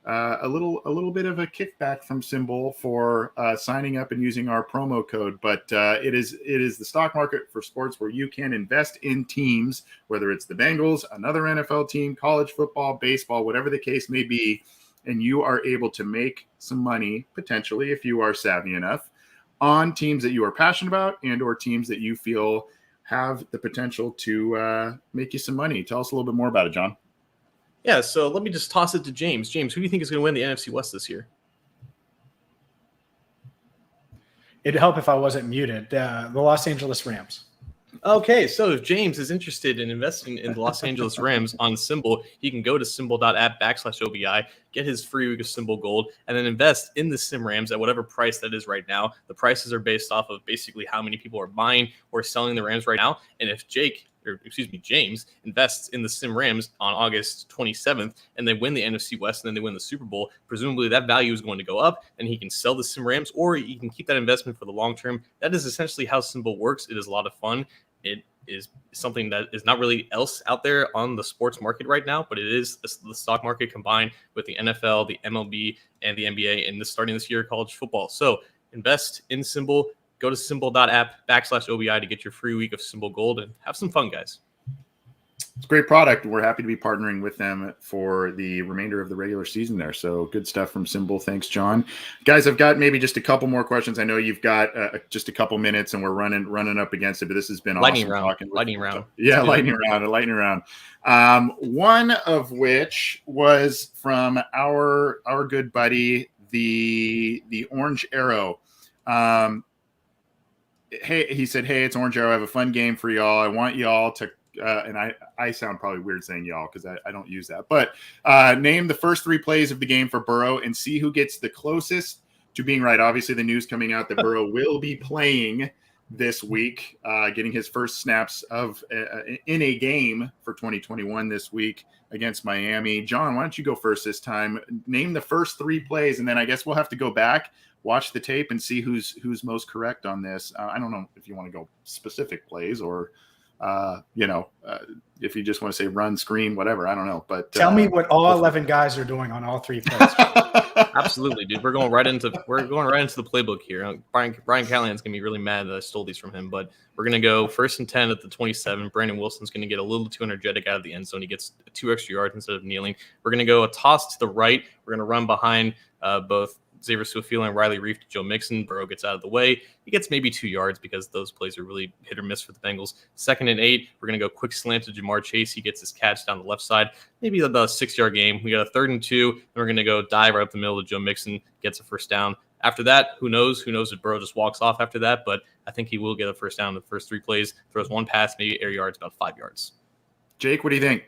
Speaker 1: little bit of a kickback from Symbol for signing up and using our promo code. But it is the stock market for sports where you can invest in teams, whether it's the Bengals, another NFL team, college football, baseball, whatever the case may be, and you are able to make some money potentially if you are savvy enough on teams that you are passionate about and or teams that you feel have the potential to make you some money. Tell us a little bit more about it, John.
Speaker 3: yeah, so let me just toss it to James. James, who do you think is going to win the NFC West this year?
Speaker 4: It'd help if I wasn't muted. The Los Angeles Rams.
Speaker 3: Okay, so if James is interested in investing in the Los Angeles Rams on Symbol, he can go to symbol.app/OBI, get his free week of Symbol Gold, and then invest in the Sim Rams at whatever price that is right now. The prices are based off of basically how many people are buying or selling the Rams right now. And if James invests in the Sim Rams on August 27th and they win the NFC West and then they win the Super Bowl, presumably that value is going to go up and he can sell the Sim Rams, or he can keep that investment for the long term. That is essentially how Symbol works. It is a lot of fun. It is something that is not really else out there on the sports market right now, but it is the stock market combined with the NFL, the MLB, and the NBA, and starting this year, college football. So invest in Symbol. Go to symbol.app/OBI to get your free week of Symbol Gold and have some fun, guys.
Speaker 1: It's a great product. We're happy to be partnering with them for the remainder of the regular season there. So good stuff from Symbol. Thanks, John. Guys, I've got maybe just a couple more questions. I know you've got just a couple minutes and we're running up against it, but this has been
Speaker 3: lightning
Speaker 1: awesome
Speaker 3: round.
Speaker 1: talking.
Speaker 3: Lightning round.
Speaker 1: Yeah, lightning round. One of which was from our good buddy, the Orange Arrow. Hey, he said, "Hey, it's Orange Arrow. I have a fun game for y'all. I want y'all to." And I sound probably weird saying y'all because I don't use that. But name the first three plays of the game for Burrow and see who gets the closest to being right. Obviously, the news coming out that Burrow will be playing this week, getting his first snaps of in a game for 2021 this week against Miami. John, why don't you go first this time? Name the first three plays, and then I guess we'll have to go back, watch the tape, and see who's most correct on this. I don't know if you want to go specific plays or if you just want to say run, screen, whatever, I don't know. But
Speaker 4: tell me what all 11 guys are doing on all three plays.
Speaker 3: Absolutely, dude. We're going right into the playbook here. Brian Callahan's gonna be really mad that I stole these from him, but we're gonna go 1st and 10 at the 27. Brandon Wilson's gonna get a little too energetic out of the end zone. He gets 2 extra yards instead of kneeling. We're gonna go a toss to the right. We're gonna run behind both Xavier Su'a-Filo and Riley Reef to Joe Mixon. Burrow gets out of the way. He gets maybe 2 yards because those plays are really hit or miss for the Bengals. 2nd and 8, we're going to go quick slant to Jamar Chase. He gets his catch down the left side. Maybe about a 6-yard game. We got a 3rd and 2, and we're going to go dive right up the middle to Joe Mixon, gets a first down. After that, who knows? Who knows if Burrow just walks off after that, but I think he will get a first down in the first 3 plays. Throws 1 pass, maybe air yards, about 5 yards.
Speaker 1: Jake, what do you think?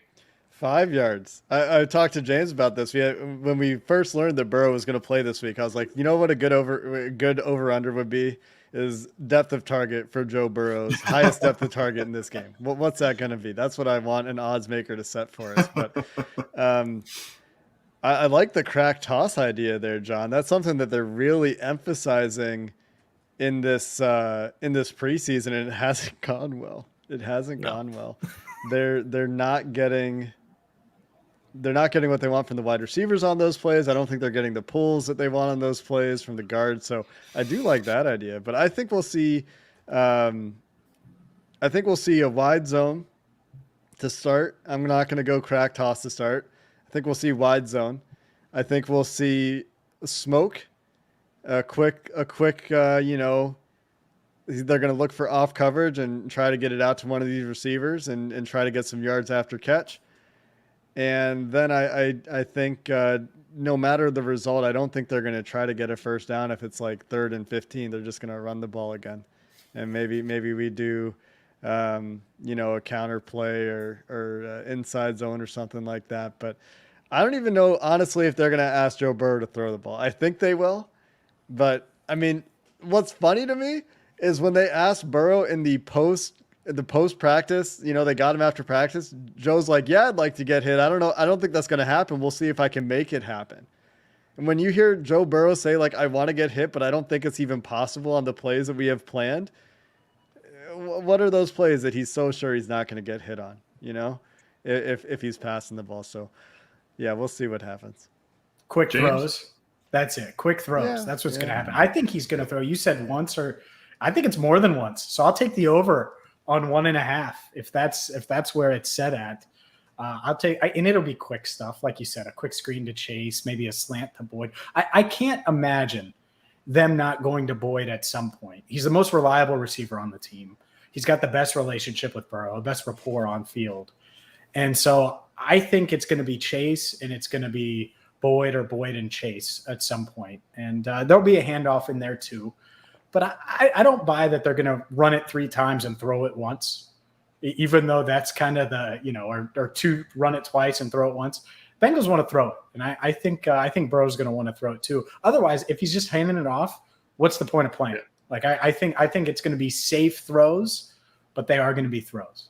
Speaker 2: 5 yards. I talked to James about this. When we first learned that Burrow was going to play this week, I was like, you know what a good over under would be is depth of target for Joe Burrow's highest depth of target in this game. What's that going to be? That's what I want an odds maker to set for us. But I like the crack toss idea there, John. That's something that they're really emphasizing in this preseason, and it hasn't gone well. It hasn't gone well. They're not getting what they want from the wide receivers on those plays. I don't think they're getting the pulls that they want on those plays from the guards. So I do like that idea, but I think we'll see a wide zone to start. I'm not going to go crack toss to start. I think we'll see wide zone. I think we'll see smoke, a quick, they're going to look for off coverage and try to get it out to one of these receivers and try to get some yards after catch. And then I think no matter the result, I don't think they're going to try to get a first down. If it's like 3rd and 15, they're just going to run the ball again. And maybe we do, a counter play or inside zone or something like that. But I don't even know, honestly, if they're going to ask Joe Burrow to throw the ball. I think they will. But, I mean, what's funny to me is when they asked Burrow in the post practice, they got him after practice. Joe's like, yeah, I'd like to get hit. I don't know. I don't think that's going to happen. We'll see if I can make it happen. And when you hear Joe Burrow say, like, I want to get hit, but I don't think it's even possible on the plays that we have planned, what are those plays that he's so sure he's not going to get hit on, if he's passing the ball? So, yeah, we'll see what happens.
Speaker 4: Quick throws. That's it. Quick throws.
Speaker 2: Yeah,
Speaker 4: That's what's going to happen. I think he's going to throw. You said once, or I think it's more than once. So I'll take the over on 1.5 if that's where it's set at. And it'll be quick stuff, like you said, a quick screen to Chase, maybe a slant to Boyd. I can't imagine them not going to Boyd at some point. He's the most reliable receiver on the team. He's got the best relationship with Burrow, the best rapport on field. And so I think it's going to be Chase, and it's going to be Boyd or Boyd and Chase at some point. And there'll be a handoff in there too. But I don't buy that they're going to run it 3 times and throw it once, even though that's kind of or 2, run it twice and throw it once. Bengals want to throw it. And I think Burrow's going to want to throw it too. Otherwise, if he's just handing it off, what's the point of playing? Like, I think it's going to be safe throws, but they are going to be throws.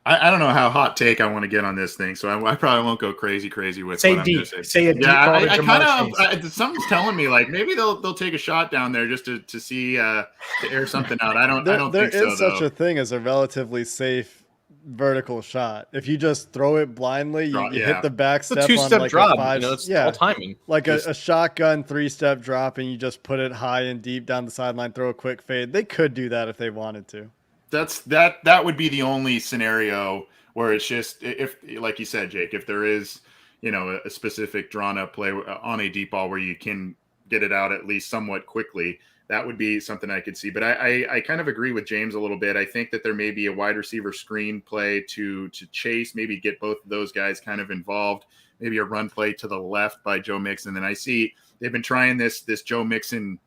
Speaker 1: I don't know how hot take I want to get on this thing, so I probably won't go crazy with
Speaker 4: say
Speaker 1: what
Speaker 4: deep.
Speaker 1: I'm going to
Speaker 4: say a deep ball to Jamar Chase.
Speaker 1: Something's telling me like maybe they'll take a shot down there just to see to air something out. I don't think so.
Speaker 2: There is such a thing as a relatively safe vertical shot. If you just throw it blindly, you hit the back step.
Speaker 3: It's a 2-step
Speaker 2: on like
Speaker 3: drop.
Speaker 2: A 5,
Speaker 3: it's all timing.
Speaker 2: Like a shotgun 3-step drop, and you just put it high and deep down the sideline, throw a quick fade. They could do that if they wanted to.
Speaker 1: That would be the only scenario where it's just, if, like you said, Jake, if there is, a specific drawn up play on a deep ball where you can get it out at least somewhat quickly, that would be something I could see. But I kind of agree with James a little bit. I think that there may be a wide receiver screen play to Chase, maybe get both of those guys kind of involved, maybe a run play to the left by Joe Mixon. Then I see they've been trying this Joe Mixon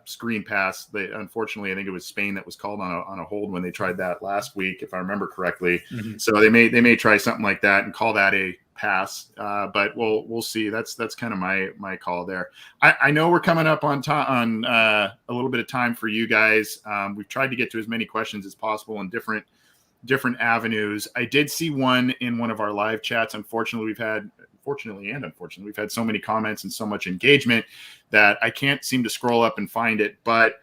Speaker 1: screen pass. Unfortunately, I think it was Spain that was called on a hold when they tried that last week, if I remember correctly. Mm-hmm. So they may try something like that and call that a pass. But we'll see. That's kind of my call there. I know we're coming up on a little bit of time for you guys. We've tried to get to as many questions as possible in different avenues. I did see one in one of our live chats. Unfortunately, we've had so many comments and so much engagement that I can't seem to scroll up and find it. But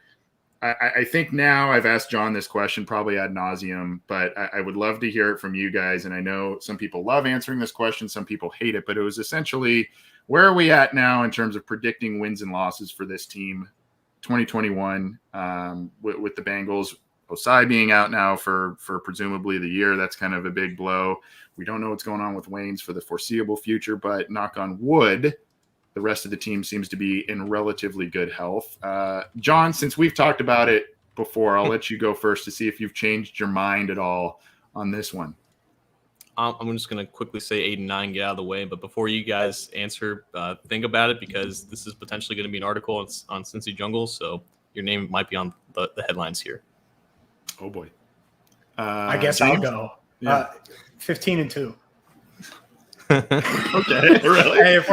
Speaker 1: I think now I've asked John this question probably ad nauseum, but I would love to hear it from you guys. And I know some people love answering this question. Some people hate it, but it was essentially, where are we at now in terms of predicting wins and losses for this team 2021 with the Bengals? Osai being out now for presumably the year, that's kind of a big blow. We don't know what's going on with Waynes for the foreseeable future, but knock on wood, the rest of the team seems to be in relatively good health. John, since we've talked about it before, I'll let you go first to see if you've changed your mind at all on this one.
Speaker 3: I'm just going to quickly say 8 and 9, get out of the way. But before you guys answer, think about it, because this is potentially going to be an article on Cincy Jungle, so your name might be on the headlines here.
Speaker 1: Oh boy.
Speaker 4: I guess
Speaker 1: James?
Speaker 4: I'll go.
Speaker 1: Yeah.
Speaker 4: 15 and 2.
Speaker 1: Okay, really?
Speaker 4: Hey, if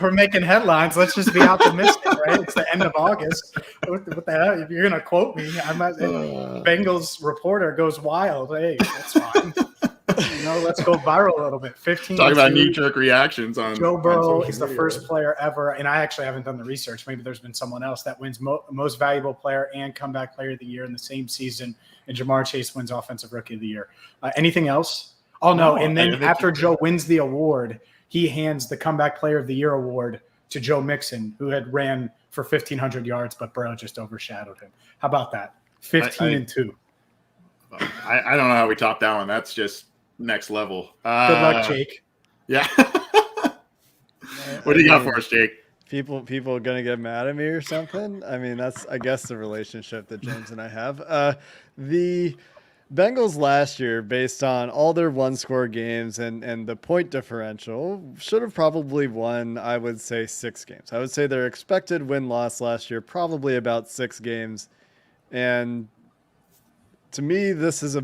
Speaker 4: we're making headlines, let's just be optimistic, right? It's the end of August. What the hell? If you're gonna quote me, Bengals reporter goes wild. Hey, that's fine. Let's go viral a little bit. 15.
Speaker 1: Talk about knee-jerk reactions on
Speaker 4: Joe Burrow
Speaker 1: on
Speaker 4: is the
Speaker 1: media.
Speaker 4: first player ever, and I actually haven't done the research. Maybe there's been someone else that wins most valuable player and comeback player of the year in the same season, and Jamar Chase wins offensive rookie of the year. Anything else? Oh, no. And then after Joe wins the award, he hands the comeback player of the year award to Joe Mixon, who had ran for 1,500 yards, but Burrow just overshadowed him. How about that? 15-2.
Speaker 1: I don't know how we top that one. That's just next level.
Speaker 4: Good luck, Jake.
Speaker 1: Yeah. What do you got for us, Jake?
Speaker 2: People are gonna get mad at me or something. I mean, that's I guess the relationship that James and I have. The Bengals last year, based on all their one-score games and the point differential, should have probably won, I would say, 6 games. I would say their expected win-loss last year, probably about 6 games. And to me, this is a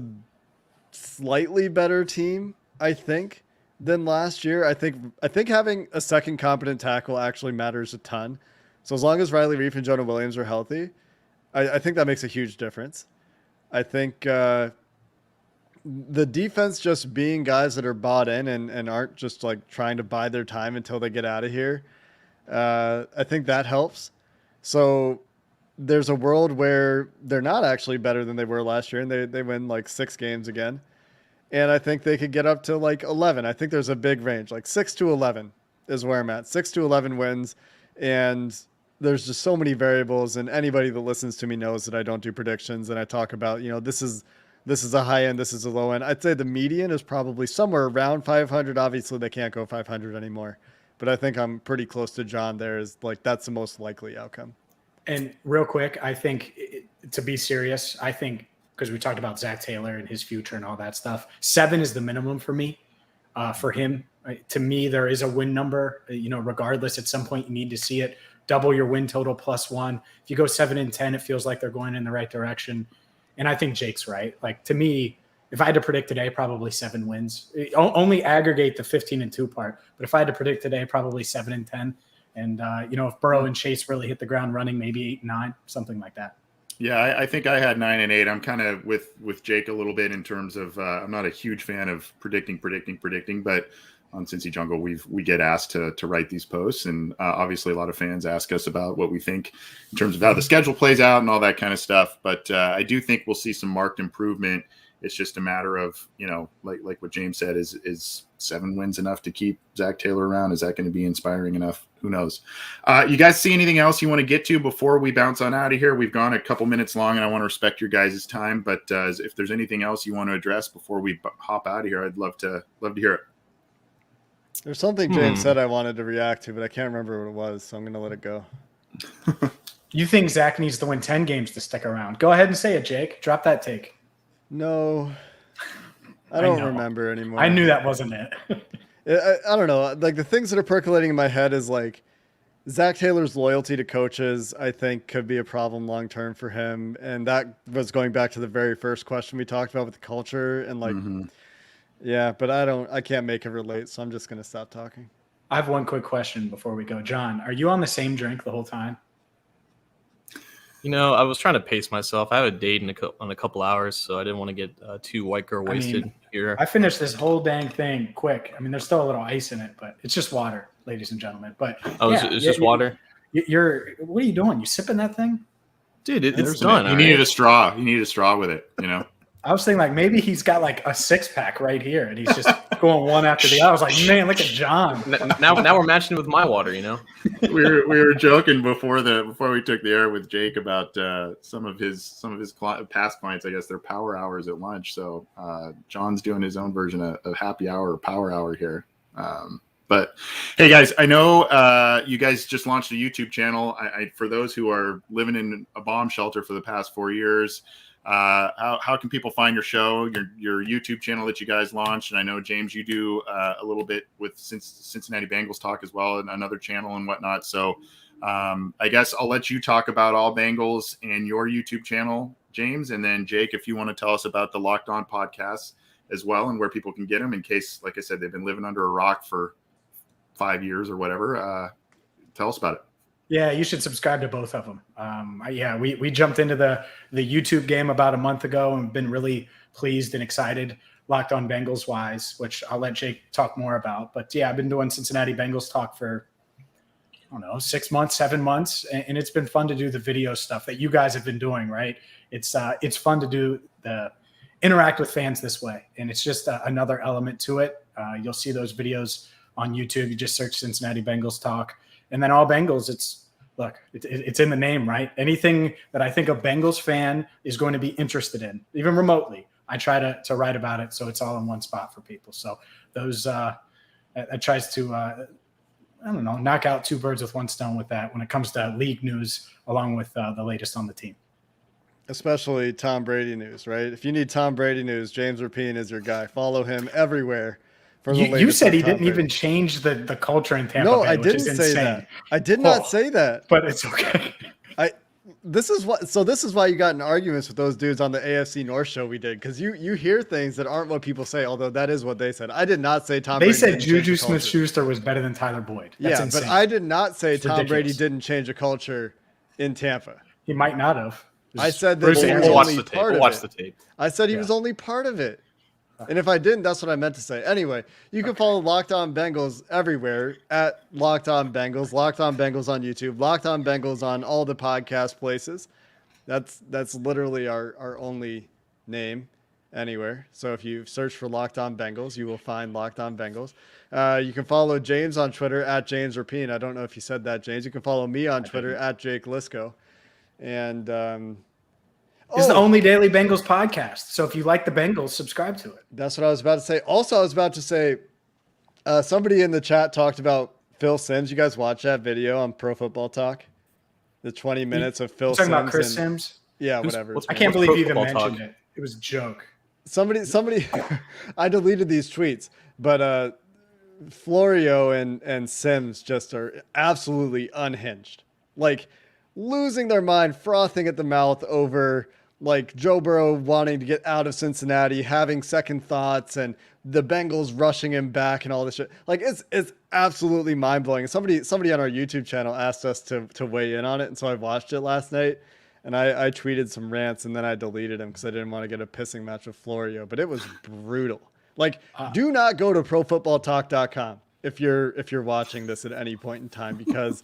Speaker 2: slightly better team, I think, than last year. I think having a second competent tackle actually matters a ton. So as long as Riley Reif and Jonah Williams are healthy, I think that makes a huge difference. I think the defense just being guys that are bought in and aren't just like trying to buy their time until they get out of here. I think that helps. So there's a world where they're not actually better than they were last year, and they win like 6 games again. And I think they could get up to like 11. I think there's a big range, like 6 to 11 is where I'm at. 6 to 11 wins. And there's just so many variables, and anybody that listens to me knows that I don't do predictions, and I talk about, this is a high end, this is a low end. I'd say the median is probably somewhere around 500. Obviously, they can't go 500 anymore, but I think I'm pretty close to John there. Is like that's the most likely outcome.
Speaker 4: And real quick, I think to be serious, I think because we talked about Zach Taylor and his future and all that stuff, 7 is the minimum for me, for him. To me, there is a win number. Regardless, at some point you need to see it. Double your win total +1. If you go 7-10, it feels like they're going in the right direction. And I think Jake's right. Like, to me, if I had to predict today, probably 7 wins. Only aggregate the 15-2 part. But if I had to predict today, probably 7-10. And, if Burrow and Chase really hit the ground running, maybe 8-9, something like that.
Speaker 1: Yeah, I think I had 9-8. I'm kind of with Jake a little bit in terms of I'm not a huge fan of predicting, but on Cincy Jungle, we get asked to write these posts, and obviously a lot of fans ask us about what we think in terms of how the schedule plays out and all that kind of stuff. But I do think we'll see some marked improvement. It's just a matter of, like what James said, is 7 wins enough to keep Zach Taylor around? Is that going to be inspiring enough? Who knows? You guys see anything else you want to get to before we bounce on out of here? We've gone a couple minutes long, and I want to respect your guys' time. But if there's anything else you want to address before we hop out of here, I'd love to hear it.
Speaker 2: There's something James said I wanted to react to, but I can't remember what it was, so I'm going to let it go.
Speaker 4: You think Zach needs to win 10 games to stick around? Go ahead and say it, Jake. Drop that take.
Speaker 2: No, I don't remember anymore.
Speaker 4: I knew that wasn't it.
Speaker 2: I don't know. Like, the things that are percolating in my head is like Zach Taylor's loyalty to coaches, I think, could be a problem long term for him. And that was going back to the very first question we talked about with the culture and like, yeah, but I can't make it relate. So I'm just going to stop talking.
Speaker 4: I have one quick question before we go. John, are you on the same drink the whole time?
Speaker 3: I was trying to pace myself. I have a date in a couple hours, so I didn't want to get too white girl wasted here.
Speaker 4: I finished this whole dang thing quick. I mean, there's still a little ice in it, but it's just water, ladies and gentlemen. But
Speaker 3: it's just water.
Speaker 4: What are you doing? You sipping that thing?
Speaker 3: Dude, it's done.
Speaker 1: You needed a straw. You needed a straw with it,
Speaker 4: I was thinking like maybe he's got like a 6-pack right here and he's just going one after the other. I was like, man, look at John.
Speaker 3: Now we're matching it with my water,
Speaker 1: we were joking before we took the air with Jake about some of his past clients. I guess their power hours at lunch. So John's doing his own version of happy hour or power hour here. But hey guys, I know you guys just launched a YouTube channel. For those who are living in a bomb shelter for the past 4 years. How can people find your show, your YouTube channel that you guys launched? And I know, James, you do a little bit with Cincinnati Bengals talk as well, and another channel and whatnot. So I guess I'll let you talk about all Bengals and your YouTube channel, James. And then Jake, if you want to tell us about the Locked On podcast as well and where people can get them in case, like I said, they've been living under a rock for 5 years or whatever. Tell us about it.
Speaker 4: Yeah, you should subscribe to both of them. We jumped into the YouTube game about a month ago and been really pleased and excited Locked On Bengals wise, which I'll let Jake talk more about. But yeah, I've been doing Cincinnati Bengals talk for, I don't know, 6 months, 7 months. And it's been fun to do the video stuff that you guys have been doing, right? It's fun to do the interact with fans this way. And it's just another element to it. You'll see those videos on YouTube. You just search Cincinnati Bengals talk. And then all Bengals, it's in the name, right? Anything that I think a Bengals fan is going to be interested in, even remotely, I try to write about it so it's all in one spot for people. So those it tries to knock out two birds with one stone with that when it comes to league news, along with the latest on the team.
Speaker 2: Especially Tom Brady news, right? If you need Tom Brady news, James Rapien is your guy. Follow him everywhere.
Speaker 4: You said he didn't even change the culture in Tampa
Speaker 2: Bay. No,
Speaker 4: I
Speaker 2: didn't say that. I did not say that.
Speaker 4: But it's okay.
Speaker 2: This is why you got in arguments with those dudes on the AFC North show we did, because you hear things that aren't what people say, although that is what they said. I did not say Tom Brady.
Speaker 4: They said Juju Smith-Schuster was better than Tyler Boyd. That's insane.
Speaker 2: But I did not say Tom Brady didn't change a culture in Tampa.
Speaker 4: He might not have.
Speaker 2: I said that he was only part of it.
Speaker 3: The tape.
Speaker 2: I said he was only part of it. And if I didn't, that's what I meant to say. Anyway, you can follow Locked On Bengals everywhere at Locked On Bengals, Locked On Bengals on YouTube, Locked On Bengals on all the podcast places. That's literally our only name anywhere. So if you search for Locked On Bengals, you will find Locked On Bengals. You can follow James on Twitter at James Rapien. I don't know if you said that, James. You can follow me on Twitter at Jake Liscow. And
Speaker 4: it's the only daily Bengals podcast. So if you like the Bengals, subscribe to it.
Speaker 2: That's what I was about to say. Also, I was about to say, somebody in the chat talked about Phil Simms. You guys watch that video on Pro Football Talk? The 20 minutes of Phil Simms.
Speaker 4: Talking about Chris Sims?
Speaker 2: Yeah, whatever.
Speaker 4: I can't believe you even mentioned it. It was a joke.
Speaker 2: Somebody, I deleted these tweets, but Florio and Sims just are absolutely unhinged. Like, losing their mind, frothing at the mouth over like Joe Burrow wanting to get out of Cincinnati, having second thoughts, and the Bengals rushing him back and all this shit. Like, it's absolutely mind blowing. Somebody on our YouTube channel asked us to weigh in on it, and so I watched it last night, and I tweeted some rants, and then I deleted them because I didn't want to get a pissing match with Florio. But it was brutal. Like, do not go to ProFootballTalk.com if you're watching this at any point in time, because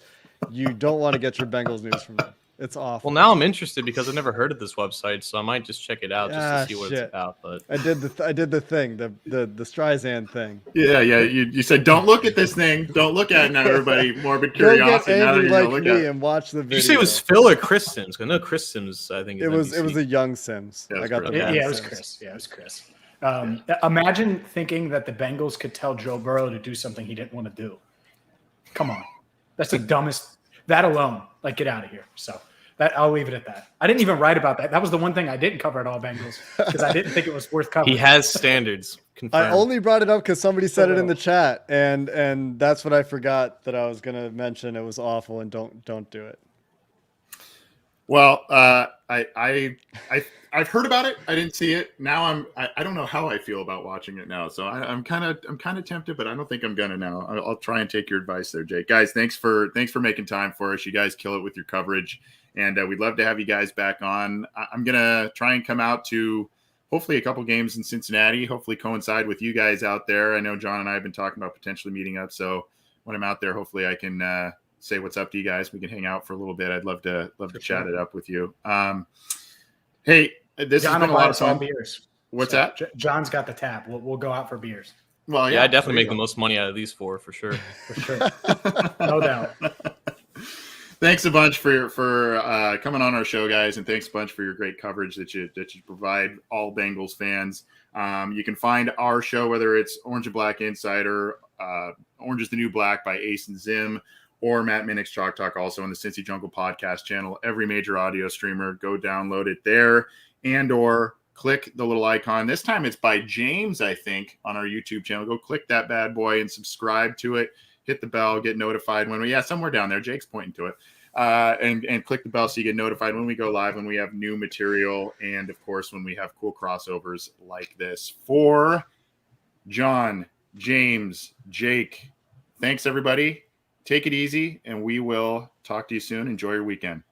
Speaker 2: you don't want to get your Bengals news from them. It's awful.
Speaker 3: Well, now I'm interested because I've never heard of this website, so I might just check it out just to see what it's about. But
Speaker 2: I did the thing, the Streisand thing.
Speaker 1: Yeah. You said don't look at this thing. Don't look at it now, everybody. Morbid curiosity.
Speaker 2: Don't get angry like me and watch the video.
Speaker 3: Did you say it was Phil or Chris Sims? I know Chris Sims. I think
Speaker 2: it was a young Sims.
Speaker 1: Yeah,
Speaker 2: I got the
Speaker 4: it was Chris. Yeah, it was Chris. Imagine thinking that the Bengals could tell Joe Burrow to do something he didn't want to do. Come on, that's the dumbest. That alone, like, get out of here. So that I'll leave it at that. I didn't even write about that. That was the one thing I didn't cover at all Bengals because I didn't think it was worth covering.
Speaker 3: He has standards. Confirmed.
Speaker 2: I only brought it up because somebody said it in the chat, and that's what I forgot that I was going to mention. It was awful, and don't do it.
Speaker 1: Well, I've heard about it. I didn't see it. Now I don't know how I feel about watching it now. So I'm kind of tempted, but I don't think I'm gonna now. I'll try and take your advice there, Jake. Guys, thanks for making time for us. You guys kill it with your coverage, and we'd love to have you guys back on. I'm gonna try and come out to hopefully a couple games in Cincinnati. Hopefully coincide with you guys out there. I know John and I have been talking about potentially meeting up. So when I'm out there, hopefully I can say what's up to you guys. We can hang out for a little bit. I'd love to chat it up with you. Hey, this has been a lot of fun.
Speaker 4: Beers.
Speaker 1: What's that?
Speaker 4: John's got the tab. We'll go out for beers.
Speaker 1: Well,
Speaker 3: yeah, I definitely make the most money out of these four for sure.
Speaker 4: For sure, no doubt.
Speaker 1: Thanks a bunch for coming on our show, guys, and thanks a bunch for your great coverage that you provide all Bengals fans. You can find our show, whether it's Orange and Black Insider, Orange is the New Black by Ace and Zim, or Matt Minnick's Chalk Talk, also on the Cincy Jungle podcast channel. Every major audio streamer, go download it there, and or click the little icon. This time it's by James, I think, on our YouTube channel. Go click that bad boy and subscribe to it. Hit the bell, get notified when somewhere down there. Jake's pointing to it. And click the bell so you get notified when we go live, when we have new material, and of course when we have cool crossovers like this. For John, James, Jake, thanks everybody. Take it easy, and we will talk to you soon. Enjoy your weekend.